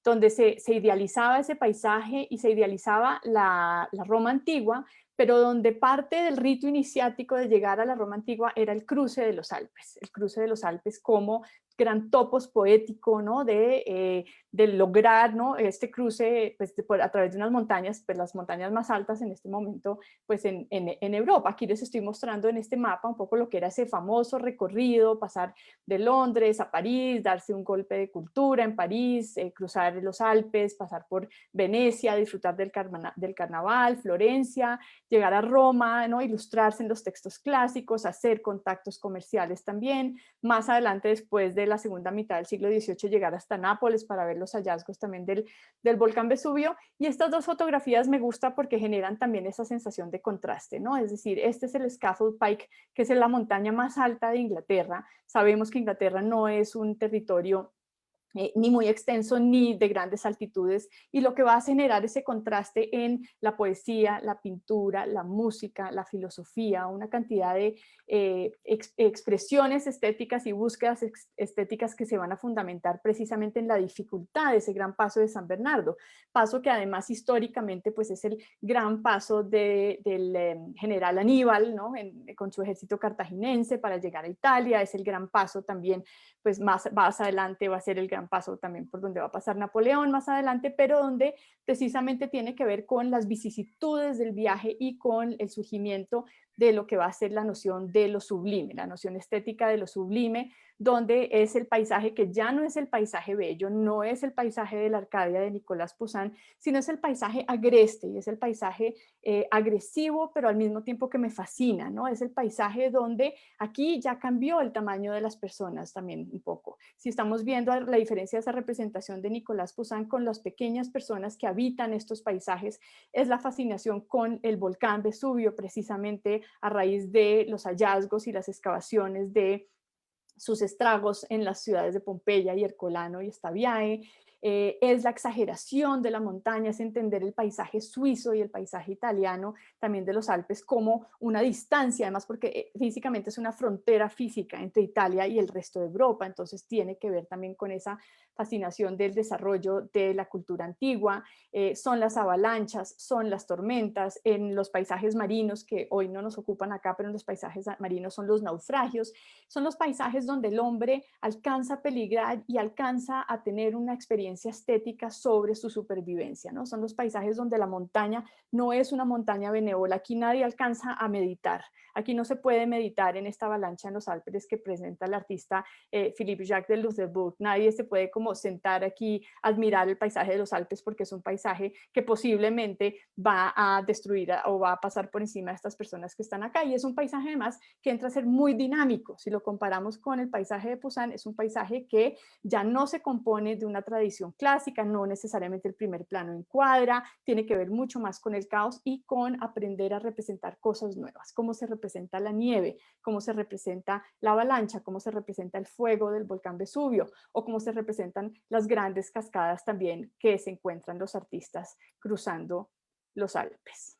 donde se idealizaba ese paisaje y se idealizaba la Roma antigua, pero donde parte del rito iniciático de llegar a la Roma antigua era el cruce de los Alpes como gran topos poético, ¿no? de lograr, ¿no? Este cruce pues, a través de unas montañas, pues las montañas más altas en este momento pues en Europa. Aquí les estoy mostrando en este mapa un poco lo que era ese famoso recorrido, pasar de Londres a París, darse un golpe de cultura en París, cruzar los Alpes, pasar por Venecia, disfrutar del carnaval, Florencia, llegar a Roma, ¿no? Ilustrarse en los textos clásicos, hacer contactos comerciales también. Más adelante, después de la segunda mitad del siglo XVIII, llegar hasta Nápoles para ver los hallazgos también del volcán Vesubio. Y estas dos fotografías me gustan porque generan también esa sensación de contraste, ¿no? Es decir, este es el Scaffold Pike, que es la montaña más alta de Inglaterra. Sabemos que Inglaterra no es un territorio ni muy extenso ni de grandes altitudes, y lo que va a generar ese contraste en la poesía, la pintura, la música, la filosofía, una cantidad de expresiones estéticas y búsquedas estéticas que se van a fundamentar precisamente en la dificultad de ese gran paso de San Bernardo, paso que además históricamente pues es el gran paso del general Aníbal, ¿no? Con su ejército cartaginense para llegar a Italia. Es el gran paso también, pues más adelante va a ser el gran paso también por donde va a pasar Napoleón más adelante, pero donde precisamente tiene que ver con las vicisitudes del viaje y con el surgimiento de lo que va a ser la noción de lo sublime, la noción estética de lo sublime, donde es el paisaje que ya no es el paisaje bello, no es el paisaje de la Arcadia de Nicolás Poussin, sino es el paisaje agreste, y es el paisaje agresivo, pero al mismo tiempo que me fascina, ¿no? Es el paisaje donde aquí ya cambió el tamaño de las personas también un poco. Si estamos viendo la diferencia de esa representación de Nicolás Poussin con las pequeñas personas que habitan estos paisajes, es la fascinación con el volcán Vesubio, precisamente a raíz de los hallazgos y las excavaciones de sus estragos en las ciudades de Pompeya y Herculano y Stabiae. Es la exageración de la montaña, es entender el paisaje suizo y el paisaje italiano también de los Alpes como una distancia, además porque físicamente es una frontera física entre Italia y el resto de Europa, entonces tiene que ver también con esa fascinación del desarrollo de la cultura antigua. Son las avalanchas, son las tormentas, en los paisajes marinos que hoy no nos ocupan acá, pero en los paisajes marinos son los naufragios, son los paisajes donde el hombre alcanza a peligrar y alcanza a tener una experiencia estética sobre su supervivencia, ¿no? Son los paisajes donde la montaña no es una montaña benévola, aquí nadie alcanza a meditar, aquí no se puede meditar en esta avalancha en los Alpes que presenta el artista Philippe Jacques de Lutzelbourg, nadie se puede como sentar aquí a admirar el paisaje de los Alpes porque es un paisaje que posiblemente va a destruir o va a pasar por encima de estas personas que están acá, y es un paisaje además que entra a ser muy dinámico. Si lo comparamos con el paisaje de Poussin, es un paisaje que ya no se compone de una tradición clásica, no necesariamente el primer plano encuadra, tiene que ver mucho más con el caos y con aprender a representar cosas nuevas, cómo se representa la nieve, cómo se representa la avalancha, cómo se representa el fuego del volcán Vesubio, o cómo se representan las grandes cascadas también que se encuentran los artistas cruzando los Alpes.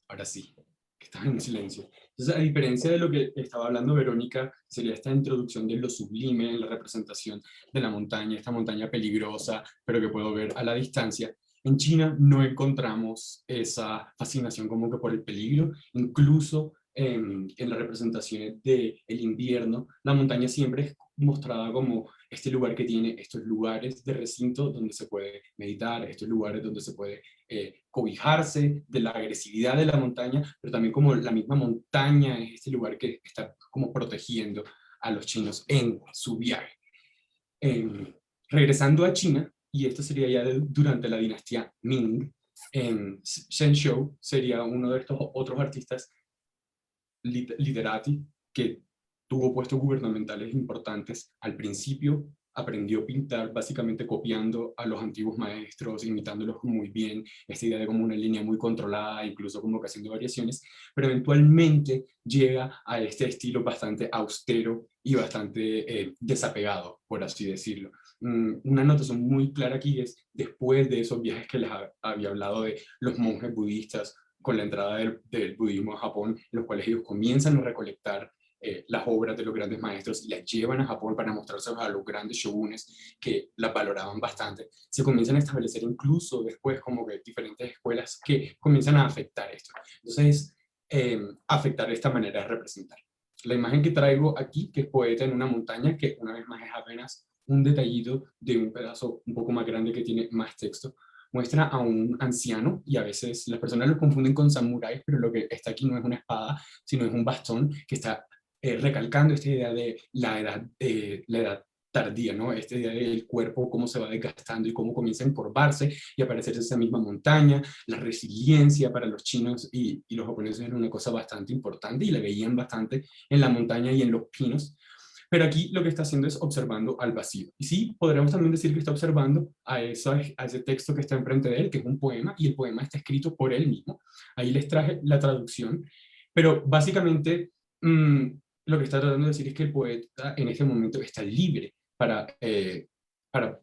Ahora sí, que estaba en silencio. Entonces, a diferencia de lo que estaba hablando Verónica, sería esta introducción de lo sublime en la representación de la montaña, esta montaña peligrosa, pero que puedo ver a la distancia. En China no encontramos esa fascinación como que por el peligro, incluso en las representaciones del invierno, la montaña siempre es mostrada como este lugar que tiene estos lugares de recinto donde se puede meditar, estos lugares donde se puede cobijarse de la agresividad de la montaña, pero también como la misma montaña es este lugar que está como protegiendo a los chinos en su viaje. Regresando a China, y esto sería ya durante la dinastía Ming, Shen Shou sería uno de estos otros artistas literati que tuvo puestos gubernamentales importantes. Al principio aprendió a pintar básicamente copiando a los antiguos maestros, imitándolos muy bien, esta idea de como una línea muy controlada, incluso como que haciendo variaciones, pero eventualmente llega a este estilo bastante austero y bastante desapegado, por así decirlo. Una anotación muy clara aquí es, después de esos viajes que les había hablado de los monjes budistas, con la entrada del budismo a Japón, en los cuales ellos comienzan a recolectar las obras de los grandes maestros y las llevan a Japón para mostrárselas a los grandes shogunes que las valoraban bastante. Se comienzan a establecer incluso después como que diferentes escuelas que comienzan a afectar esto. Entonces, afectar esta manera de representar. La imagen que traigo aquí, que es Poeta en una montaña, que una vez más es apenas un detallito de un pedazo un poco más grande que tiene más texto, muestra a un anciano, y a veces las personas lo confunden con samuráis, pero lo que está aquí no es una espada, sino es un bastón que está recalcando esta idea de la edad tardía, ¿no? Esta idea del cuerpo, cómo se va desgastando y cómo comienza a encorvarse y aparecerse esa misma montaña. La resiliencia para los chinos y los japoneses era una cosa bastante importante y la veían bastante en la montaña y en los pinos. Pero aquí lo que está haciendo es observando al vacío. Y sí, podríamos también decir que está observando a ese texto que está enfrente de él, que es un poema, y el poema está escrito por él mismo. Ahí les traje la traducción. Pero básicamente lo que está tratando de decir es que el poeta en este momento está libre para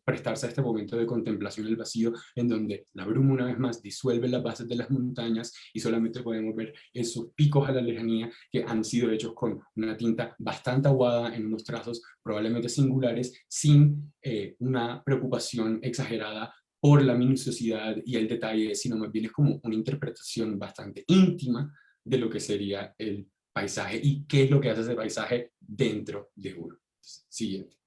prestarse a este momento de contemplación del vacío, en donde la bruma una vez más disuelve las bases de las montañas y solamente podemos ver esos picos a la lejanía que han sido hechos con una tinta bastante aguada en unos trazos probablemente singulares, sin una preocupación exagerada por la minuciosidad y el detalle, sino más bien es como una interpretación bastante íntima de lo que sería el paisaje y qué es lo que hace ese paisaje dentro de uno. Siguiente.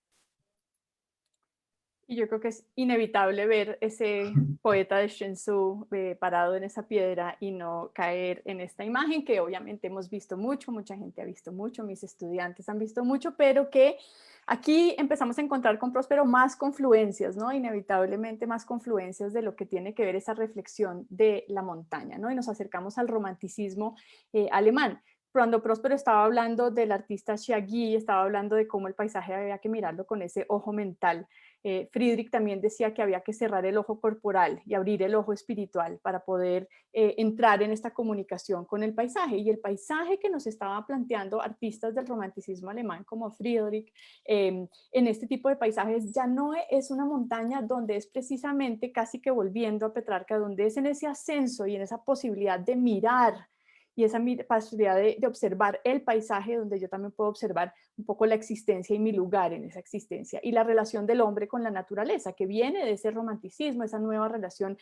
Y yo creo que es inevitable ver ese poeta de Shenzhou parado en esa piedra y no caer en esta imagen que obviamente hemos visto mucho, mucha gente ha visto mucho, mis estudiantes han visto mucho, pero que aquí empezamos a encontrar con Próspero más confluencias, ¿no? Inevitablemente más confluencias de lo que tiene que ver esa reflexión de la montaña, ¿no? Y nos acercamos al romanticismo alemán. Cuando Próspero estaba hablando del artista Xiagui, estaba hablando de cómo el paisaje había que mirarlo con ese ojo mental. Friedrich también decía que había que cerrar el ojo corporal y abrir el ojo espiritual para poder entrar en esta comunicación con el paisaje. Y el paisaje que nos estaba planteando artistas del romanticismo alemán como Friedrich, en este tipo de paisajes ya no es una montaña donde es precisamente casi que volviendo a Petrarca, donde es en ese ascenso y en esa posibilidad de mirar y esa posibilidad de observar el paisaje, donde yo también puedo observar un poco la existencia y mi lugar en esa existencia, y la relación del hombre con la naturaleza, que viene de ese romanticismo, esa nueva relación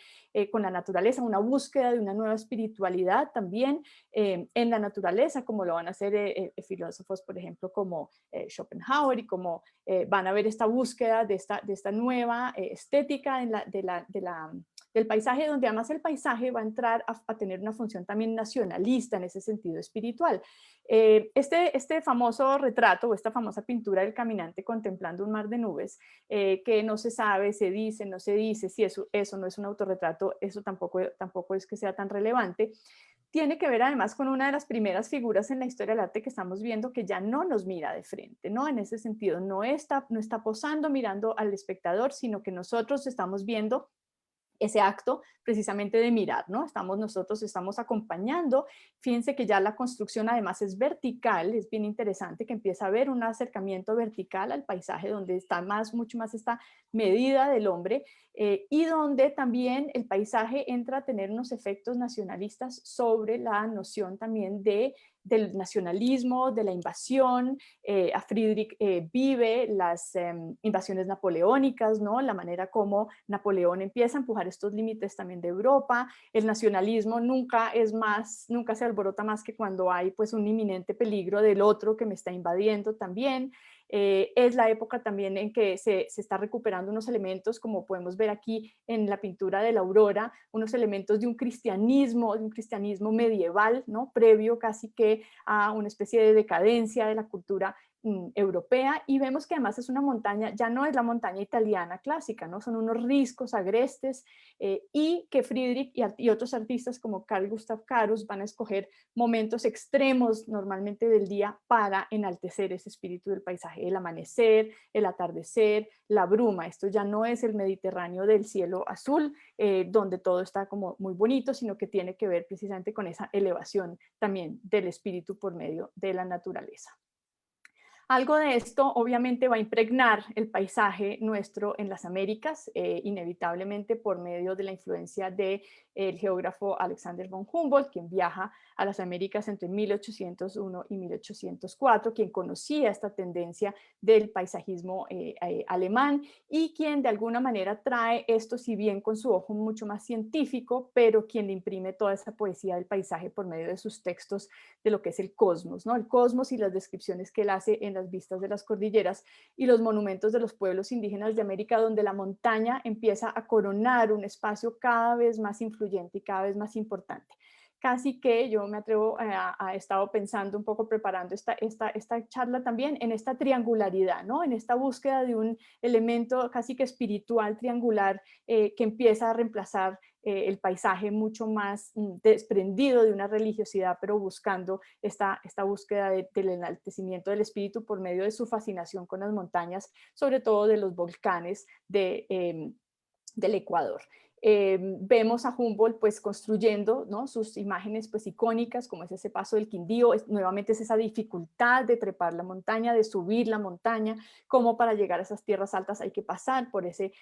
con la naturaleza, una búsqueda de una nueva espiritualidad también en la naturaleza, como lo van a hacer filósofos, por ejemplo, como Schopenhauer, y como van a ver esta búsqueda de esta nueva estética del paisaje, donde además el paisaje va a entrar a tener una función también nacionalista en ese sentido espiritual. Este famoso retrato o esta famosa pintura del caminante contemplando un mar de nubes, que no se sabe, se dice, no se dice, si eso no es un autorretrato, eso tampoco es que sea tan relevante, tiene que ver además con una de las primeras figuras en la historia del arte que estamos viendo que ya no nos mira de frente, ¿no? En ese sentido, no está posando mirando al espectador, sino que nosotros estamos viendo ese acto precisamente de mirar, ¿no? Nosotros estamos acompañando. Fíjense que ya la construcción además es vertical, es bien interesante que empieza a haber un acercamiento vertical al paisaje donde está mucho más esta medida del hombre y donde también el paisaje entra a tener unos efectos nacionalistas sobre la noción también de del nacionalismo, de la invasión. A Friedrich vive las invasiones napoleónicas, ¿no? La manera como Napoleón empieza a empujar estos límites también de Europa. El nacionalismo nunca se alborota más que cuando hay pues un inminente peligro del otro que me está invadiendo también. Es la época también en que se está recuperando unos elementos, como podemos ver aquí en la pintura de la Aurora, unos elementos de un cristianismo medieval, ¿no? Previo casi que a una especie de decadencia de la cultura europea, y vemos que además es una montaña, ya no es la montaña italiana clásica, ¿no? Son unos riscos agrestes, y que Friedrich y otros artistas como Carl Gustav Carus van a escoger momentos extremos normalmente del día para enaltecer ese espíritu del paisaje, el amanecer, el atardecer, la bruma. Esto ya no es el Mediterráneo del cielo azul, donde todo está como muy bonito, sino que tiene que ver precisamente con esa elevación también del espíritu por medio de la naturaleza. Algo de esto obviamente va a impregnar el paisaje nuestro en las Américas, inevitablemente por medio de la influencia del geógrafo Alexander von Humboldt, quien viaja a las Américas entre 1801 y 1804, quien conocía esta tendencia del paisajismo alemán, y quien de alguna manera trae esto, si bien con su ojo mucho más científico, pero quien le imprime toda esa poesía del paisaje por medio de sus textos de lo que es el cosmos, ¿no? El cosmos y las descripciones que él hace en las vistas de las cordilleras y los monumentos de los pueblos indígenas de América, donde la montaña empieza a coronar un espacio cada vez más influyente y cada vez más importante. Casi que yo me atrevo a estado pensando un poco, preparando esta charla también en esta triangularidad, ¿no? En esta búsqueda de un elemento casi que espiritual triangular que empieza a reemplazar el paisaje mucho más desprendido de una religiosidad, pero buscando esta búsqueda del enaltecimiento del espíritu por medio de su fascinación con las montañas, sobre todo de los volcanes del Ecuador. Vemos a Humboldt pues construyendo, ¿no? Sus imágenes pues icónicas, como es ese paso del Quindío, nuevamente es esa dificultad de trepar la montaña, de subir la montaña, como para llegar a esas tierras altas hay que pasar por ese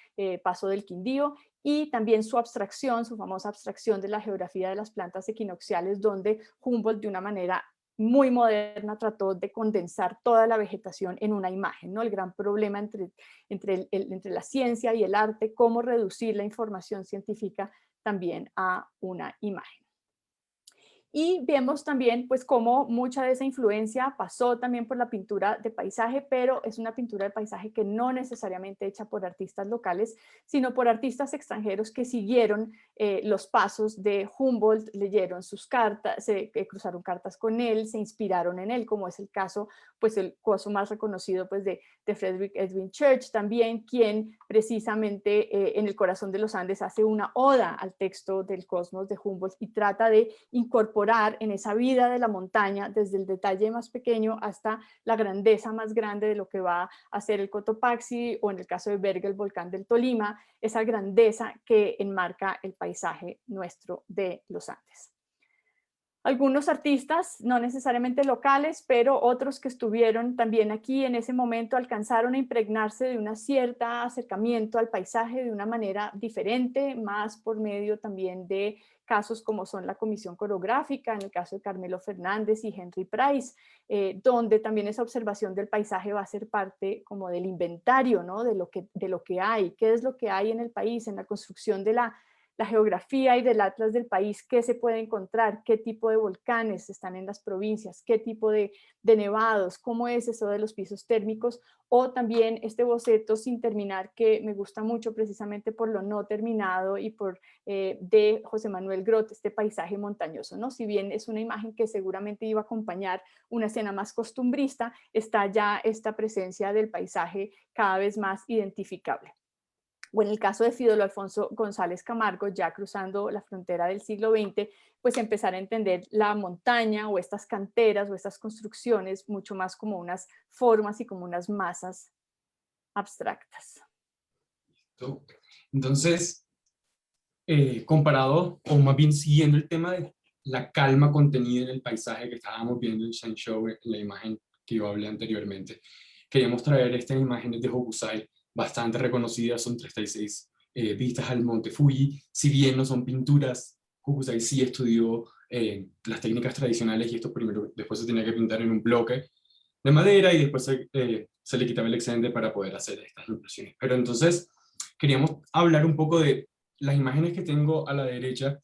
paso del Quindío, y también su abstracción, su famosa abstracción de la geografía de las plantas equinocciales, donde Humboldt de una manera muy moderna trató de condensar toda la vegetación en una imagen, ¿no? El gran problema entre la ciencia y el arte, cómo reducir la información científica también a una imagen. Y vemos también pues cómo mucha de esa influencia pasó también por la pintura de paisaje, pero es una pintura de paisaje que no necesariamente hecha por artistas locales, sino por artistas extranjeros que siguieron los pasos de Humboldt, leyeron sus cartas, cruzaron cartas con él, se inspiraron en él, como es el caso, pues el caso más reconocido pues de Frederick Edwin Church también, quien precisamente en El corazón de los Andes hace una oda al texto del Cosmos de Humboldt y trata de incorporar en esa vida de la montaña, desde el detalle más pequeño hasta la grandeza más grande de lo que va a ser el Cotopaxi, o en el caso de Berga, el volcán del Tolima, esa grandeza que enmarca el paisaje nuestro de los Andes. Algunos artistas, no necesariamente locales, pero otros que estuvieron también aquí en ese momento, alcanzaron a impregnarse de un cierto acercamiento al paisaje de una manera diferente, más por medio también de casos como son la Comisión Coreográfica, en el caso de Carmelo Fernández y Henry Price, donde también esa observación del paisaje va a ser parte como del inventario, ¿no? de lo que hay, qué es lo que hay en el país, en la construcción de la geografía y del atlas del país, qué se puede encontrar, qué tipo de volcanes están en las provincias, qué tipo de nevados, cómo es eso de los pisos térmicos, o también este boceto sin terminar que me gusta mucho precisamente por lo no terminado y por de José Manuel Grot, este paisaje montañoso, ¿no? Si bien es una imagen que seguramente iba a acompañar una escena más costumbrista, está ya esta presencia del paisaje cada vez más identificable. O en el caso de Fidel Alfonso González Camargo, ya cruzando la frontera del siglo XX, pues empezar a entender la montaña o estas canteras o estas construcciones mucho más como unas formas y como unas masas abstractas. Entonces, comparado, o más bien siguiendo el tema de la calma contenida en el paisaje que estábamos viendo en Shenzhou, en la imagen que yo hablé anteriormente, queríamos traer estas imágenes de Hokusai, bastante reconocidas, son 36 vistas al monte Fuji. Si bien no son pinturas, Hokusai sí estudió las técnicas tradicionales, y esto primero, después se tenía que pintar en un bloque de madera y después se le quitaba el excedente para poder hacer estas impresiones. Pero entonces queríamos hablar un poco de las imágenes que tengo a la derecha,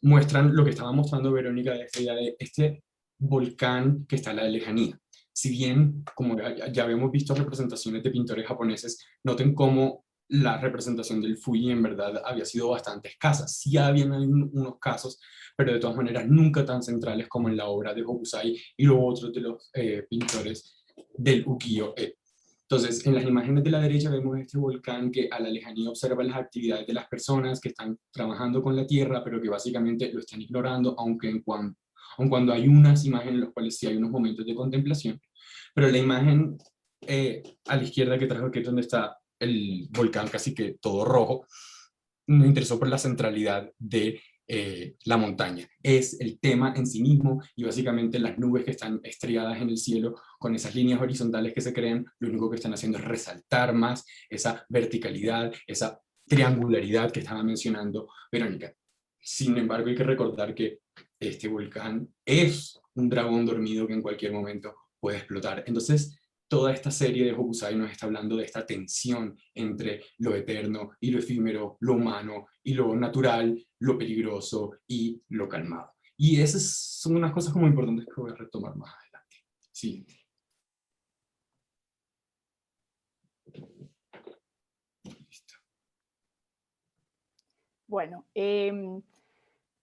muestran lo que estaba mostrando Verónica, de esta idea de este volcán que está a la lejanía. Si bien, como ya habíamos visto representaciones de pintores japoneses, noten cómo la representación del Fuji en verdad había sido bastante escasa. Sí habían unos casos, pero de todas maneras nunca tan centrales como en la obra de Hokusai y los otros de los pintores del ukiyo-e. Entonces, en las imágenes de la derecha vemos este volcán que a la lejanía observa las actividades de las personas que están trabajando con la tierra, pero que básicamente lo están ignorando, aun cuando hay unas imágenes en las cuales sí hay unos momentos de contemplación. Pero la imagen a la izquierda que trajo, que es donde está el volcán casi que todo rojo, me interesó por la centralidad de la montaña. Es el tema en sí mismo, y básicamente las nubes que están estriadas en el cielo con esas líneas horizontales que se crean, lo único que están haciendo es resaltar más esa verticalidad, esa triangularidad que estaba mencionando Verónica. Sin embargo, hay que recordar que este volcán es un dragón dormido que en cualquier momento puede explotar. Entonces, toda esta serie de Hokusai nos está hablando de esta tensión entre lo eterno y lo efímero, lo humano y lo natural, lo peligroso y lo calmado. Y esas son unas cosas como importantes que voy a retomar más adelante. Sí. Listo. Bueno,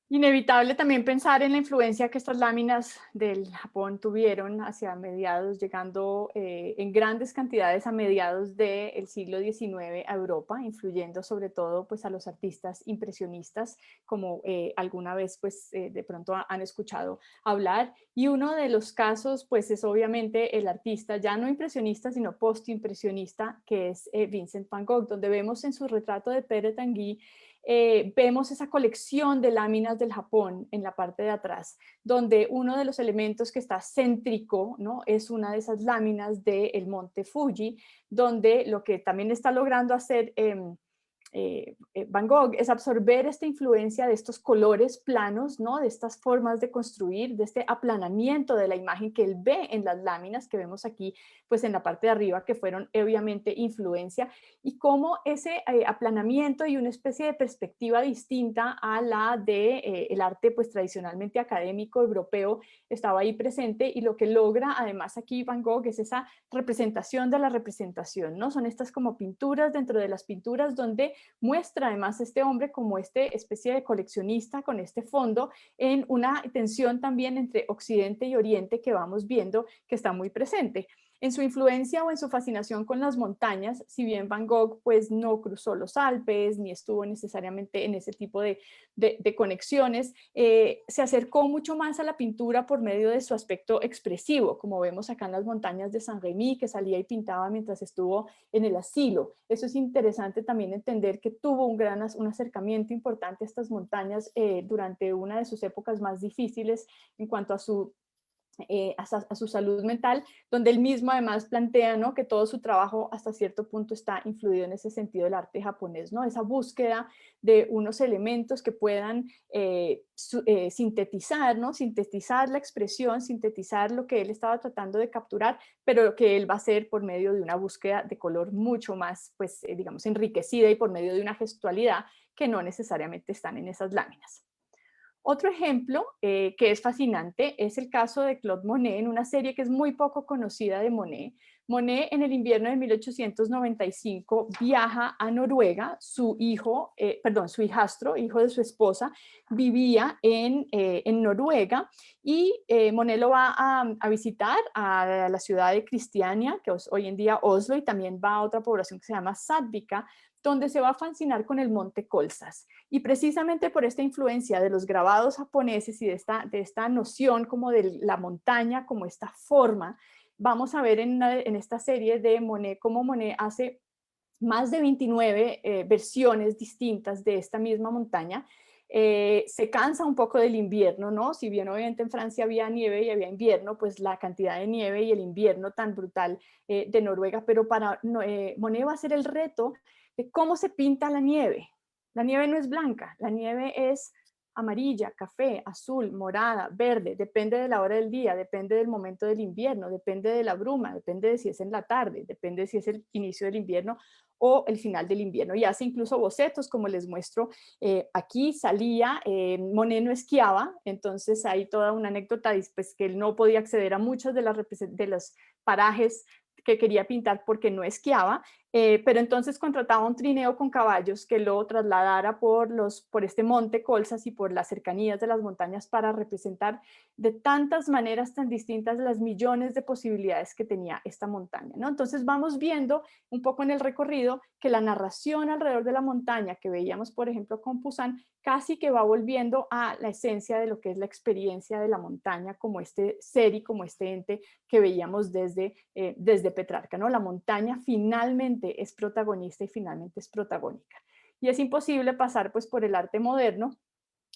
inevitable también pensar en la influencia que estas láminas del Japón tuvieron hacia mediados, llegando en grandes cantidades a mediados del siglo XIX a Europa, influyendo sobre todo pues, a los artistas impresionistas, como alguna vez pues, de pronto han escuchado hablar. Y uno de los casos pues, es obviamente el artista, ya no impresionista, sino postimpresionista, que es Vincent van Gogh, donde vemos en su retrato de Pere Tanguy vemos esa colección de láminas del Japón en la parte de atrás, donde uno de los elementos que está céntrico, ¿no? Es una de esas láminas del monte Fuji, donde lo que también está logrando hacer Van Gogh es absorber esta influencia de estos colores planos, ¿no? De estas formas de construir, de este aplanamiento de la imagen que él ve en las láminas que vemos aquí, pues en la parte de arriba, que fueron obviamente influencia, y cómo ese aplanamiento y una especie de perspectiva distinta a la de el arte pues tradicionalmente académico europeo estaba ahí presente, y lo que logra además aquí Van Gogh es esa representación de la representación, ¿no? Son estas como pinturas dentro de las pinturas donde muestra además este hombre como este especie de coleccionista con este fondo en una tensión también entre Occidente y Oriente que vamos viendo que está muy presente. En su influencia o en su fascinación con las montañas, si bien Van Gogh pues no cruzó los Alpes ni estuvo necesariamente en ese tipo de conexiones, se acercó mucho más a la pintura por medio de su aspecto expresivo, como vemos acá en las montañas de Saint-Rémy, que salía y pintaba mientras estuvo en el asilo. Eso es interesante también entender que tuvo un acercamiento importante a estas montañas durante una de sus épocas más difíciles en cuanto a su salud mental, donde él mismo además plantea, ¿no? Que todo su trabajo hasta cierto punto está influido en ese sentido del arte japonés, ¿no? Esa búsqueda de unos elementos que puedan sintetizar, ¿no? Sintetizar la expresión, sintetizar lo que él estaba tratando de capturar, pero que él va a hacer por medio de una búsqueda de color mucho más, pues, digamos, enriquecida y por medio de una gestualidad que no necesariamente están en esas láminas. Otro ejemplo que es fascinante es el caso de Claude Monet en una serie que es muy poco conocida de Monet. Monet en el invierno de 1895 viaja a Noruega, su hijastro, hijo de su esposa, vivía en Noruega, y Monet lo va a visitar a la ciudad de Cristiania, que es hoy en día Oslo, y también va a otra población que se llama Sandvika, donde se va a fascinar con el monte Kolsas. Y precisamente por esta influencia de los grabados japoneses y de esta noción como de la montaña, como esta forma, vamos a ver en esta serie de Monet cómo Monet hace más de 29 versiones distintas de esta misma montaña. Se cansa un poco del invierno, ¿no? Si bien obviamente en Francia había nieve y había invierno, pues la cantidad de nieve y el invierno tan brutal de Noruega, pero para Monet va a ser el reto de cómo se pinta la nieve. La nieve no es blanca, la nieve es amarilla, café, azul, morada, verde, depende de la hora del día, depende del momento del invierno, depende de la bruma, depende de si es en la tarde, depende de si es el inicio del invierno o el final del invierno. Y hace incluso bocetos, como les muestro aquí. Salía, Monet no esquiaba, entonces hay toda una anécdota, pues, que él no podía acceder a muchos de los parajes que quería pintar porque no esquiaba, pero entonces contrataba un trineo con caballos que lo trasladara por este monte Colsas y por las cercanías de las montañas para representar de tantas maneras tan distintas las millones de posibilidades que tenía esta montaña, ¿no? Entonces vamos viendo un poco en el recorrido que la narración alrededor de la montaña que veíamos, por ejemplo, con Poussin, casi que va volviendo a la esencia de lo que es la experiencia de la montaña como este ser y como este ente que veíamos desde Petrarca, ¿no? La montaña finalmente es protagonista y finalmente es protagónica. Y es imposible pasar pues por el arte moderno,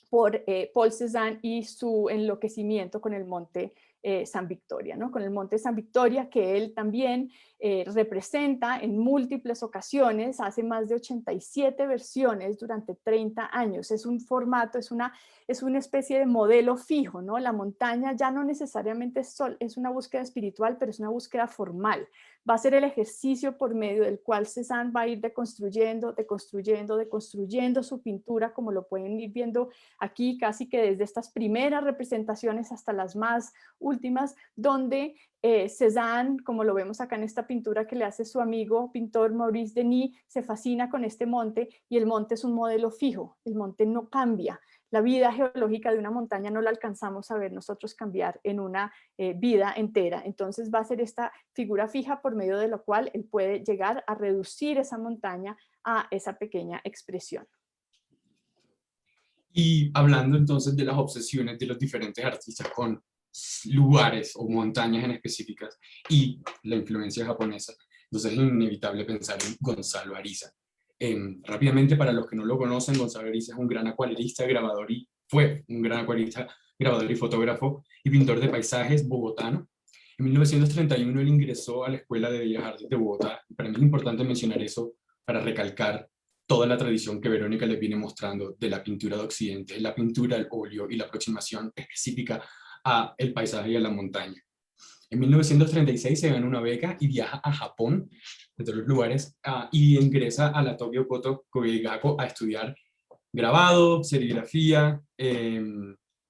por Paul Cézanne y su enloquecimiento con el monte San Victoria, ¿no? Con el monte San Victoria, que él también representa en múltiples ocasiones, hace más de 87 versiones durante 30 años. Es un formato, es una especie de modelo fijo, ¿no? La montaña ya no necesariamente es una búsqueda espiritual, pero es una búsqueda formal. Va a ser el ejercicio por medio del cual Cézanne va a ir deconstruyendo su pintura, como lo pueden ir viendo aquí, casi que desde estas primeras representaciones hasta las más últimas, donde Cézanne, como lo vemos acá en esta pintura que le hace su amigo pintor Maurice Denis, se fascina con este monte, y el monte es un modelo fijo, el monte no cambia. La vida geológica de una montaña no la alcanzamos a ver nosotros cambiar en una vida entera. Entonces va a ser esta figura fija por medio de la cual él puede llegar a reducir esa montaña a esa pequeña expresión. Y hablando entonces de las obsesiones de los diferentes artistas con lugares o montañas en específicas y la influencia japonesa, entonces es inevitable pensar en Gonzalo Ariza. Rápidamente, para los que no lo conocen, Gonzalo Ariza es un gran acuarelista, grabador y fue un gran acuarelista, grabador y fotógrafo y pintor de paisajes bogotano. En 1931 él ingresó a la Escuela de Bellas Artes de Bogotá. Para mí es importante mencionar eso para recalcar toda la tradición que Verónica les viene mostrando de la pintura de Occidente, la pintura al óleo y la aproximación específica a el paisaje y a la montaña. En 1936 se gana una beca y viaja a Japón, entre los lugares, y ingresa a la Tokyo Koto Koei-Gakko a estudiar grabado, serigrafía,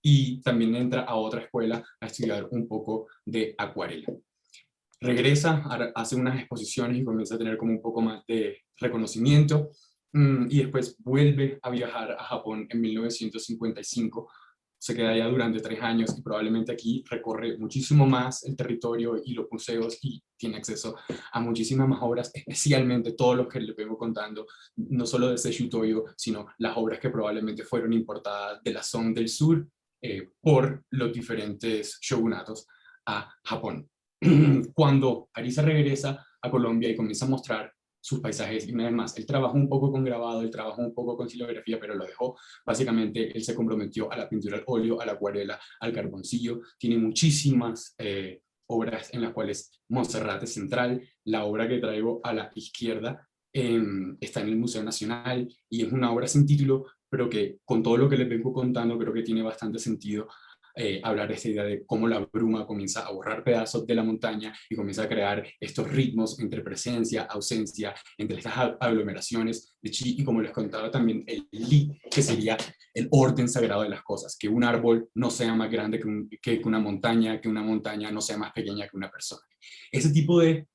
y también entra a otra escuela a estudiar un poco de acuarela. Regresa, hace unas exposiciones y comienza a tener como un poco más de reconocimiento, y después vuelve a viajar a Japón en 1955, se queda allá durante 3 años y probablemente aquí recorre muchísimo más el territorio y los museos y tiene acceso a muchísimas más obras, especialmente todos los que les vengo contando, no solo de Seishu Toyo, sino las obras que probablemente fueron importadas de la Song del Sur por los diferentes shogunatos a Japón. Cuando Ariza regresa a Colombia y comienza a mostrar sus paisajes, y una vez más, él trabajó un poco con grabado, él trabajó un poco con silografía, pero lo dejó. Básicamente, él se comprometió a la pintura al óleo, a la acuarela, al carboncillo. Tiene muchísimas obras en las cuales Monserrate es central. La obra que traigo a la izquierda está en el Museo Nacional y es una obra sin título, pero que con todo lo que les vengo contando creo que tiene bastante sentido. Hablar de esta idea de cómo la bruma comienza a borrar pedazos de la montaña y comienza a crear estos ritmos entre presencia, ausencia, entre estas aglomeraciones de chi, y como les contaba también el li, que sería el orden sagrado de las cosas, que un árbol no sea más grande que una montaña no sea más pequeña que una persona. Ese tipo de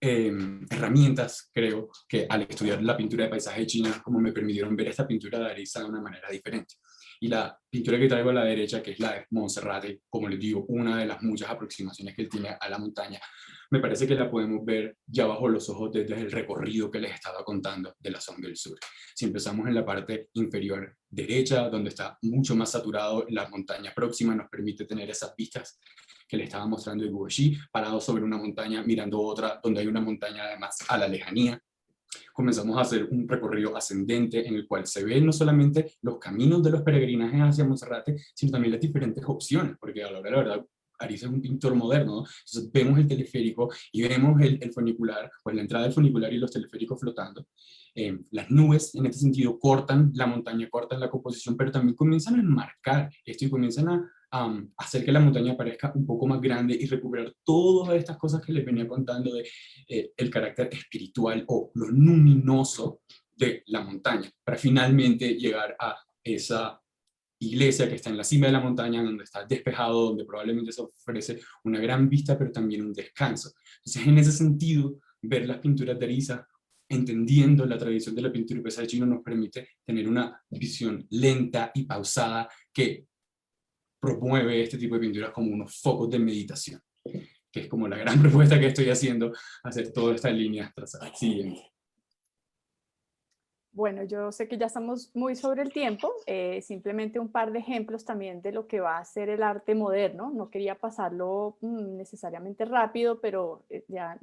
herramientas, creo que al estudiar la pintura de paisaje china, como me permitieron ver esta pintura de Ariza de una manera diferente. Y la pintura que traigo a la derecha, que es la de Monserrate, como les digo, una de las muchas aproximaciones que él tiene a la montaña, me parece que la podemos ver ya bajo los ojos desde el recorrido que les estaba contando de la Song del Sur. Si empezamos en la parte inferior derecha, donde está mucho más saturado, la montaña próxima nos permite tener esas vistas que le estaba mostrando el Guoxi, parado sobre una montaña, mirando otra, donde hay una montaña además a la lejanía. Comenzamos a hacer un recorrido ascendente en el cual se ven no solamente los caminos de los peregrinajes hacia Monserrate, sino también las diferentes opciones, porque a la hora de la verdad, Ariza es un pintor moderno, ¿no? Entonces vemos el teleférico y vemos el funicular, pues la entrada del funicular y los teleféricos flotando. Las nubes, en este sentido, cortan la montaña, cortan la composición, pero también comienzan a enmarcar esto y comienzan a hacer que la montaña parezca un poco más grande y recuperar todas estas cosas que les venía contando de el carácter espiritual o lo luminoso de la montaña, para finalmente llegar a esa iglesia que está en la cima de la montaña, donde está despejado, donde probablemente se ofrece una gran vista, pero también un descanso. Entonces, en ese sentido, ver las pinturas de Ariza, entendiendo la tradición de la pintura y paisaje chino, nos permite tener una visión lenta y pausada que promueve este tipo de pinturas como unos focos de meditación, que es como la gran propuesta que estoy haciendo, hacer todas estas líneas trazadas. Siguiente. Bueno, yo sé que ya estamos muy sobre el tiempo, simplemente un par de ejemplos también de lo que va a ser el arte moderno. No quería pasarlo necesariamente rápido, pero ya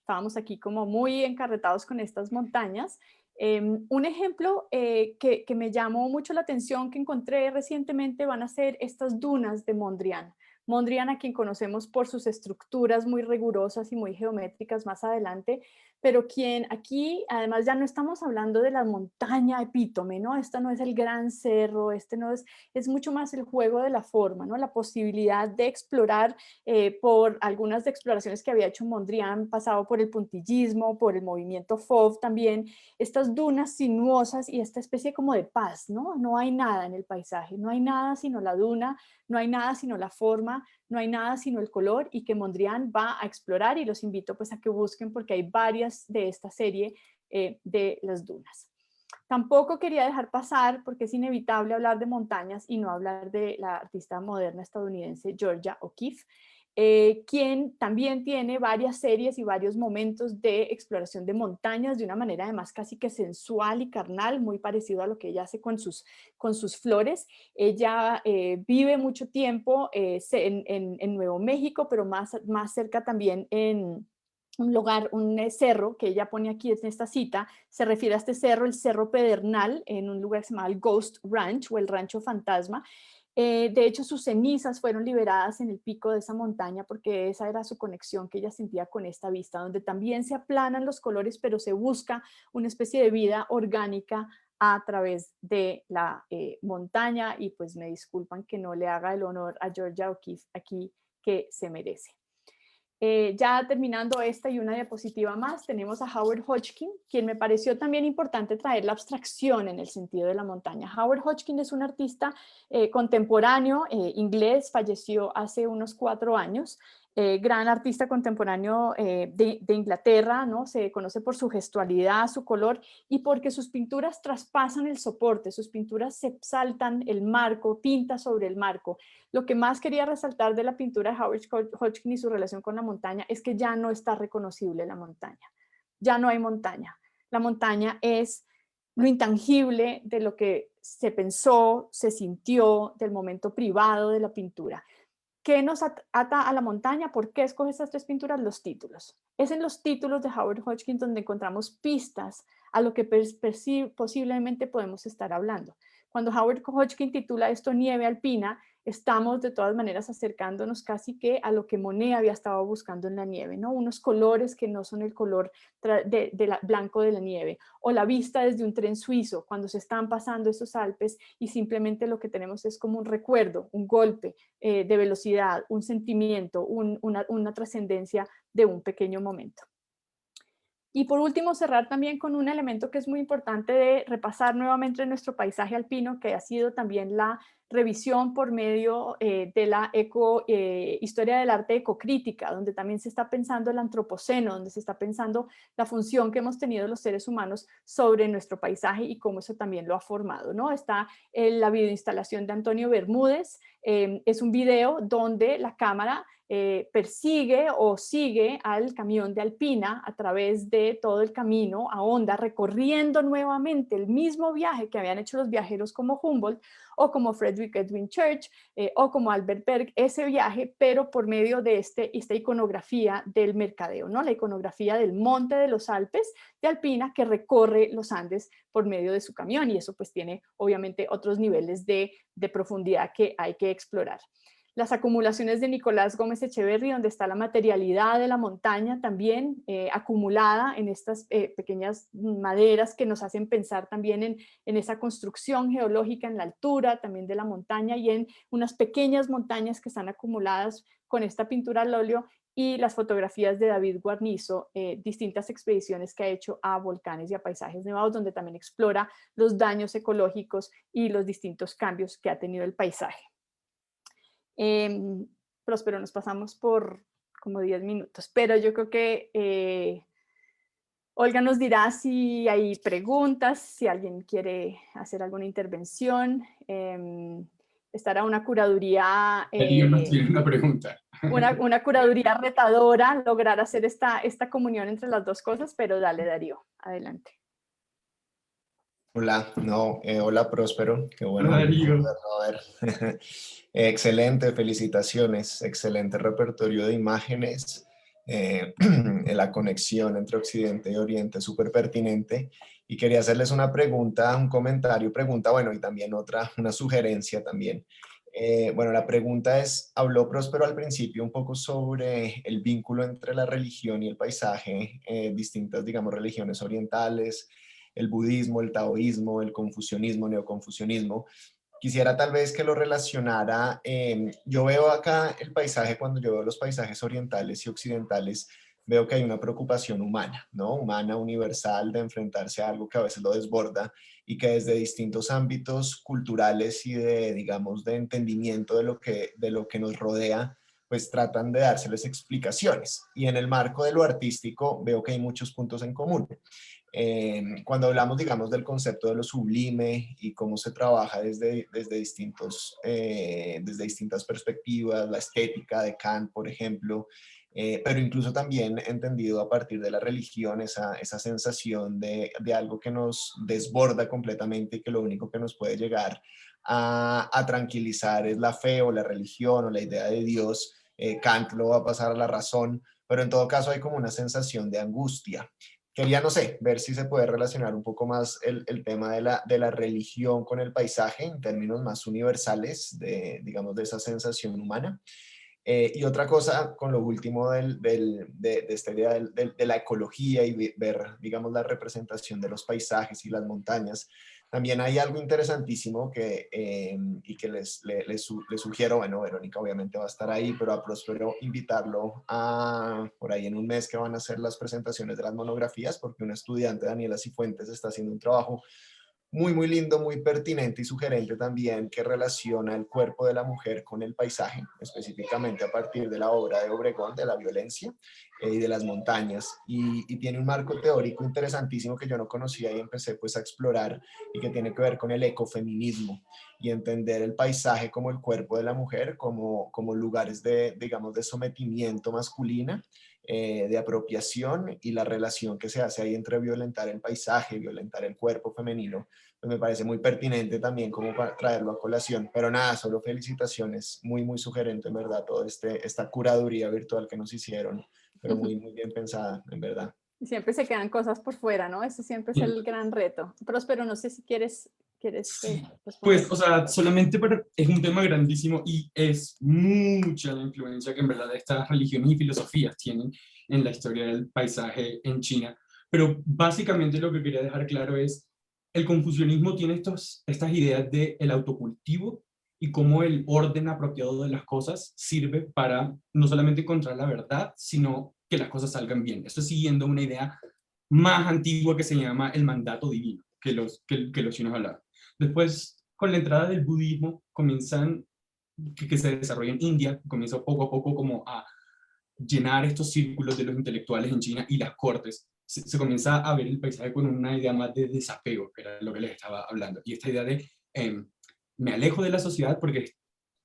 estábamos aquí como muy encarretados con estas montañas. Un ejemplo que me llamó mucho la atención, que encontré recientemente, van a ser estas dunas de Mondrian. Mondrian, a quien conocemos por sus estructuras muy rigurosas y muy geométricas más adelante, pero quien aquí, además, ya no estamos hablando de la montaña epítome, ¿no? Esta no es el gran cerro, no es mucho más el juego de la forma, ¿no? La posibilidad de explorar por algunas de exploraciones que había hecho Mondrian, pasado por el puntillismo, por el movimiento Fauve también, estas dunas sinuosas y esta especie como de paz, ¿no? No hay nada en el paisaje, no hay nada sino la duna, no hay nada sino la forma, no hay nada sino el color, y que Mondrian va a explorar, y los invito pues a que busquen porque hay varias de esta serie de las dunas. Tampoco quería dejar pasar, porque es inevitable hablar de montañas y no hablar de la artista moderna estadounidense Georgia O'Keeffe, quien también tiene varias series y varios momentos de exploración de montañas de una manera además casi que sensual y carnal, muy parecido a lo que ella hace con sus flores. Ella vive mucho tiempo en Nuevo México, pero más cerca también en un lugar, un cerro que ella pone aquí en esta cita, se refiere a este cerro, el Cerro Pedernal, en un lugar que se llama el Ghost Ranch o el Rancho Fantasma. De hecho, sus cenizas fueron liberadas en el pico de esa montaña porque esa era su conexión que ella sentía con esta vista, donde también se aplanan los colores, pero se busca una especie de vida orgánica a través de la montaña. Y pues me disculpan que no le haga el honor a Georgia O'Keeffe aquí que se merece. Ya terminando esta y una diapositiva más, tenemos a Howard Hodgkin, quien me pareció también importante traer la abstracción en el sentido de la montaña. Howard Hodgkin es un artista contemporáneo inglés, falleció hace unos 4 años, gran artista contemporáneo de Inglaterra, ¿no? Se conoce por su gestualidad, su color y porque sus pinturas traspasan el soporte, sus pinturas se saltan el marco, pinta sobre el marco. Lo que más quería resaltar de la pintura de Howard Hodgkin y su relación con la montaña es que ya no está reconocible la montaña, ya no hay montaña. La montaña es lo intangible de lo que se pensó, se sintió, del momento privado de la pintura. ¿Qué nos ata a la montaña? ¿Por qué escoge estas 3 pinturas? Los títulos. Es en los títulos de Howard Hodgkin donde encontramos pistas a lo que posiblemente podemos estar hablando. Cuando Howard Hodgkin titula esto Nieve Alpina, estamos de todas maneras acercándonos casi que a lo que Monet había estado buscando en la nieve, ¿no? Unos colores que no son el color blanco de la nieve, o la vista desde un tren suizo, cuando se están pasando esos Alpes y simplemente lo que tenemos es como un recuerdo, un golpe de velocidad, un sentimiento, una trascendencia de un pequeño momento. Y por último, cerrar también con un elemento que es muy importante de repasar nuevamente nuestro paisaje alpino, que ha sido también la revisión por medio de la historia del arte ecocrítica, donde también se está pensando el antropoceno, donde se está pensando la función que hemos tenido los seres humanos sobre nuestro paisaje y cómo eso también lo ha formado, ¿no? Está la videoinstalación de Antonio Bermúdez, es un video donde la cámara persigue o sigue al camión de Alpina a través de todo el camino a onda, recorriendo nuevamente el mismo viaje que habían hecho los viajeros como Humboldt o como Frederick Edwin Church o como Albert Berg, ese viaje, pero por medio de esta iconografía del mercadeo, ¿no? La iconografía del monte de los Alpes de Alpina que recorre los Andes por medio de su camión, y eso pues tiene obviamente otros niveles de profundidad que hay que explorar. las acumulaciones de Nicolás Gómez Echeverry, donde está la materialidad de la montaña también acumulada en estas pequeñas maderas que nos hacen pensar también en esa construcción geológica en la altura también de la montaña y en unas pequeñas montañas que están acumuladas con esta pintura al óleo, y las fotografías de David Guarnizo, distintas expediciones que ha hecho a volcanes y a paisajes nevados, donde también explora los daños ecológicos y los distintos cambios que ha tenido el paisaje. Próspero, nos pasamos por como 10 minutos, pero yo creo que Olga nos dirá si hay preguntas, si alguien quiere hacer alguna intervención. Estará una curaduría... Darío nos tiene una pregunta. Una curaduría retadora, lograr hacer esta comunión entre las dos cosas, pero dale, Darío, adelante. Hola, no, hola Próspero, qué bueno Hola, Darío. poderlo ver. Excelente, felicitaciones, excelente repertorio de imágenes, la conexión entre Occidente y Oriente, súper pertinente. Y quería hacerles una pregunta, un comentario, pregunta, bueno, y también una sugerencia también. Bueno, la pregunta es, habló Próspero al principio un poco sobre el vínculo entre la religión y el paisaje, distintas, digamos, religiones orientales, el budismo, el taoísmo, el confucianismo, neoconfucianismo. Quisiera tal vez que lo relacionara, yo veo acá el paisaje, cuando yo veo los paisajes orientales y occidentales, veo que hay una preocupación humana, ¿no? Humana, universal, de enfrentarse a algo que a veces lo desborda y que desde distintos ámbitos culturales y de, digamos, de entendimiento de lo que nos rodea, pues tratan de dárseles explicaciones. Y en el marco de lo artístico veo que hay muchos puntos en común. Cuando hablamos, digamos, del concepto de lo sublime y cómo se trabaja desde distintas perspectivas, la estética de Kant, por ejemplo, pero incluso también entendido a partir de la religión, esa sensación de algo que nos desborda completamente y que lo único que nos puede llegar a tranquilizar es la fe o la religión o la idea de Dios. Kant lo va a pasar a la razón, pero en todo caso hay como una sensación de angustia. Quería, no sé, ver si se puede relacionar un poco más el tema de la religión con el paisaje en términos más universales, digamos, de esa sensación humana. Y otra cosa, con lo último de esta idea de la ecología y ver, digamos, la representación de los paisajes y las montañas, también hay algo interesantísimo y que les sugiero, bueno, Verónica obviamente va a estar ahí, pero a Próspero invitarlo por ahí en un mes que van a hacer las presentaciones de las monografías, porque una estudiante, Daniela Cifuentes, está haciendo un trabajo muy, muy lindo, muy pertinente y sugerente también, que relaciona el cuerpo de la mujer con el paisaje, específicamente a partir de la obra de Obregón, de la violencia y de las montañas. Y tiene un marco teórico interesantísimo que yo no conocía y empecé pues a explorar, y que tiene que ver con el ecofeminismo y entender el paisaje como el cuerpo de la mujer, como lugares de, digamos, de sometimiento masculina, de apropiación, y la relación que se hace ahí entre violentar el paisaje y violentar el cuerpo femenino, pues me parece muy pertinente también como para traerlo a colación. Pero nada, solo felicitaciones, muy, muy sugerente en verdad toda esta curaduría virtual que nos hicieron, pero muy, muy bien pensada, en verdad. Siempre se quedan cosas por fuera, ¿no? Ese siempre es el gran reto. Próspero, no sé si quieres Sí, responder. pues, o sea, solamente es un tema grandísimo y es mucha la influencia que en verdad estas religiones y filosofías tienen en la historia del paisaje en China. Pero básicamente lo que quería dejar claro es, el confucianismo tiene estas ideas del autocultivo y cómo el orden apropiado de las cosas sirve para no solamente encontrar la verdad, sino que las cosas salgan bien. Esto siguiendo una idea más antigua que se llama el mandato divino, que los chinos hablaban. Después, con la entrada del budismo, comienzan, que se desarrolla en India, comienza poco a poco como a llenar estos círculos de los intelectuales en China y las cortes. Se comienza a ver el paisaje con una idea más de desapego, que era lo que les estaba hablando. Y esta idea de me alejo de la sociedad porque es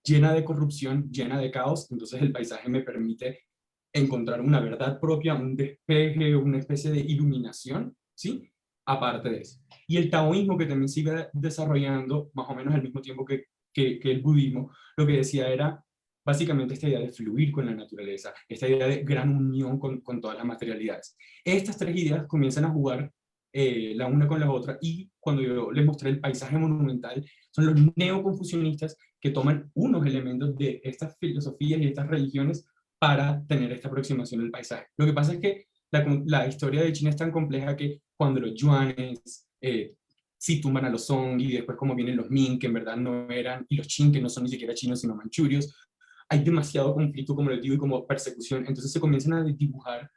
llena de corrupción, llena de caos, entonces el paisaje me permite encontrar una verdad propia, un despeje, una especie de iluminación, ¿sí? Aparte de eso. Y el taoísmo, que también sigue desarrollando más o menos al mismo tiempo que el budismo, lo que decía era básicamente esta idea de fluir con la naturaleza, esta idea de gran unión con todas las materialidades. Estas tres ideas comienzan a jugar la una con la otra, y cuando yo les mostré el paisaje monumental, son los neoconfucianistas que toman unos elementos de estas filosofías y estas religiones para tener esta aproximación al paisaje. Lo que pasa es que la historia de China es tan compleja que cuando los yuanes sí tumban a los Song, y después como vienen los Ming, que en verdad no eran, y los Qing, que no son ni siquiera chinos, sino manchurios, hay demasiado conflicto, como les digo, y como persecución, entonces se comienzan a dibujar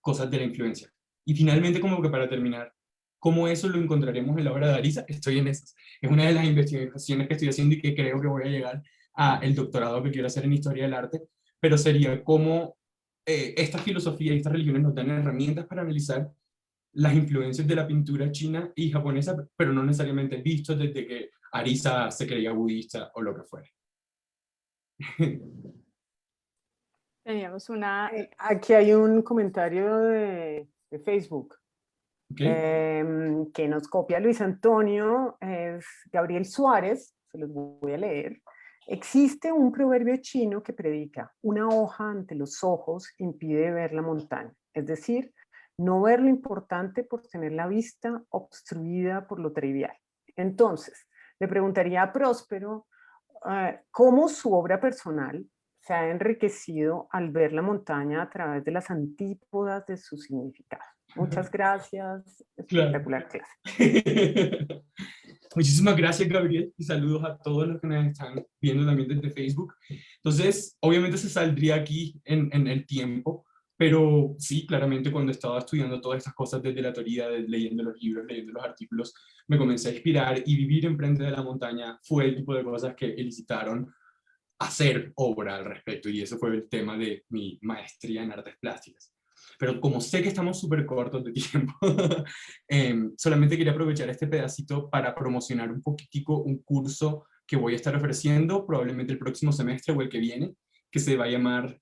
cosas de la influencia. Y finalmente, como que para terminar, ¿cómo eso lo encontraremos en la obra de Arisa? Estoy en esas. Es una de las investigaciones que estoy haciendo y que creo que voy a llegar al doctorado que quiero hacer en Historia del Arte, pero sería cómo esta filosofía y estas religiones nos dan herramientas para analizar las influencias de la pintura china y japonesa, pero no necesariamente vistos desde que Arisa se creía budista o lo que fuera. Teníamos una... Aquí hay un comentario de Facebook. Okay. Que nos copia Luis Antonio, es Gabriel Suárez, se los voy a leer. Existe un proverbio chino que predica: una hoja ante los ojos impide ver la montaña, es decir, no ver lo importante por tener la vista obstruida por lo trivial. Entonces, le preguntaría a Próspero cómo su obra personal se ha enriquecido al ver la montaña a través de las antípodas de su significado. Muchas gracias. Espectacular clase. Muchísimas gracias, Gabriel, y saludos a todos los que nos están viendo también desde Facebook. Entonces, obviamente se saldría aquí en el tiempo, pero sí, claramente cuando estaba estudiando todas estas cosas desde la teoría, leyendo los libros, leyendo los artículos, me comencé a inspirar, y vivir enfrente de la montaña fue el tipo de cosas que elicitaron hacer obra al respecto, y eso fue el tema de mi maestría en artes plásticas. Pero como sé que estamos súper cortos de tiempo, solamente quería aprovechar este pedacito para promocionar un poquitico un curso que voy a estar ofreciendo probablemente el próximo semestre o el que viene, que se va a llamar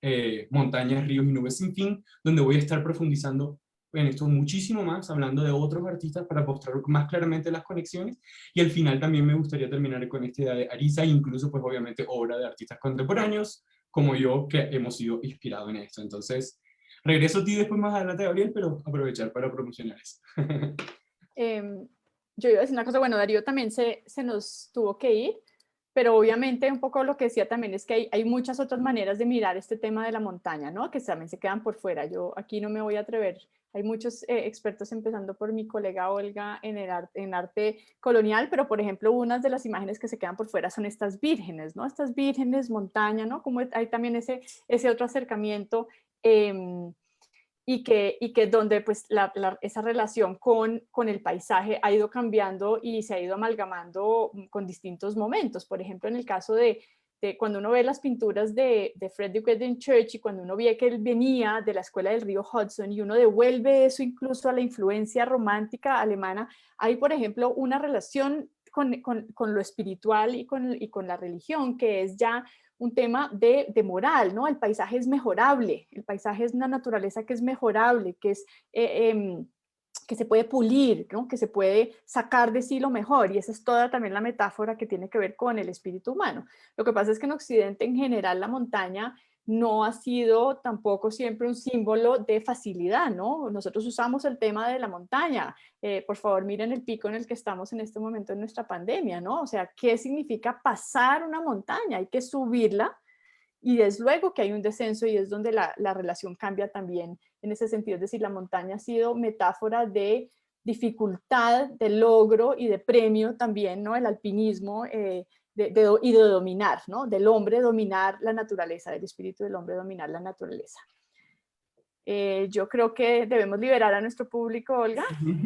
Montañas, Ríos y Nubes sin Fin, donde voy a estar profundizando en esto muchísimo más, hablando de otros artistas para mostrar más claramente las conexiones, y al final también me gustaría terminar con esta idea de Arisa, incluso pues obviamente obra de artistas contemporáneos como yo, que hemos sido inspirados en esto. Entonces, regreso a ti después más adelante, Gabriel, pero aprovechar para promocionar eso. Yo iba a decir una cosa, bueno, Darío también se nos tuvo que ir, pero obviamente un poco lo que decía también es que hay muchas otras maneras de mirar este tema de la montaña, ¿no? Que también se quedan por fuera. Yo aquí no me voy a atrever. Hay muchos expertos, empezando por mi colega Olga en arte colonial, pero por ejemplo, unas de las imágenes que se quedan por fuera son estas vírgenes, ¿no? Estas vírgenes, montaña, ¿no? Como hay también ese otro acercamiento. Y que donde pues esa relación con el paisaje ha ido cambiando y se ha ido amalgamando con distintos momentos. Por ejemplo, en el caso de cuando uno ve las pinturas de Frederick Eden Church, y cuando uno ve que él venía de la escuela del río Hudson, y uno devuelve eso incluso a la influencia romántica alemana, hay, por ejemplo, una relación con lo espiritual y con la religión, que es ya un tema de moral, ¿no? El paisaje es mejorable, el paisaje es una naturaleza que es mejorable, que se puede pulir, ¿no? Que se puede sacar de sí lo mejor, y esa es toda también la metáfora que tiene que ver con el espíritu humano. Lo que pasa es que en Occidente en general la montaña no ha sido tampoco siempre un símbolo de facilidad, ¿no? Nosotros usamos el tema de la montaña. Por favor, miren el pico en el que estamos en este momento en nuestra pandemia, ¿no? O sea, ¿qué significa pasar una montaña? Hay que subirla, y es luego que hay un descenso, y es donde la relación cambia también en ese sentido. Es decir, la montaña ha sido metáfora de dificultad, de logro y de premio también, ¿no? El alpinismo y de dominar, ¿no? Del hombre dominar la naturaleza, del espíritu del hombre dominar la naturaleza. Yo creo que debemos liberar a nuestro público, Olga.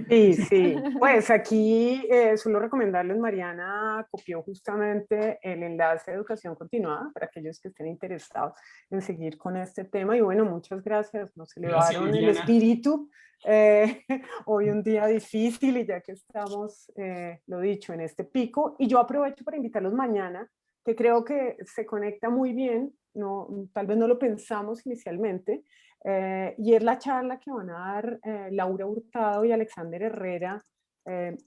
Sí, sí. Pues aquí suelo recomendarles, Mariana copió justamente el enlace de educación continuada para aquellos que estén interesados en seguir con este tema. Y bueno, muchas gracias. Nos elevaron el espíritu. Hoy un día difícil, y ya que estamos, lo dicho, en este pico. Y yo aprovecho para invitarlos mañana, que creo que se conecta muy bien. No, tal vez no lo pensamos inicialmente. Y es la charla que van a dar Laura Hurtado y Alexander Herrera,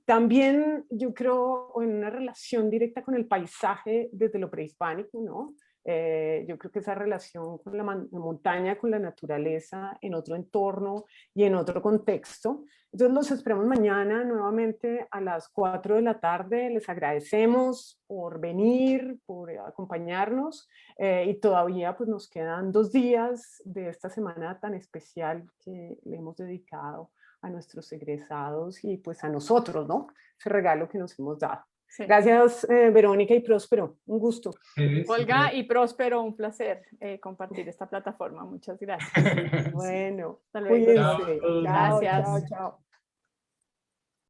también yo creo en una relación directa con el paisaje desde lo prehispánico, ¿no? Yo creo que esa relación con la montaña, con la naturaleza, en otro entorno y en otro contexto. Entonces los esperamos mañana nuevamente a las 4 de la tarde. Les agradecemos por venir, por acompañarnos y todavía pues nos quedan 2 días de esta semana tan especial que le hemos dedicado a nuestros egresados y pues a nosotros, ¿no? Ese regalo que nos hemos dado. Sí. Gracias, Verónica y Próspero. Un gusto. Olga y Próspero, un placer compartir esta plataforma. Muchas gracias. Bueno, hasta luego. cuídense. Chao, Gracias. chao, chao.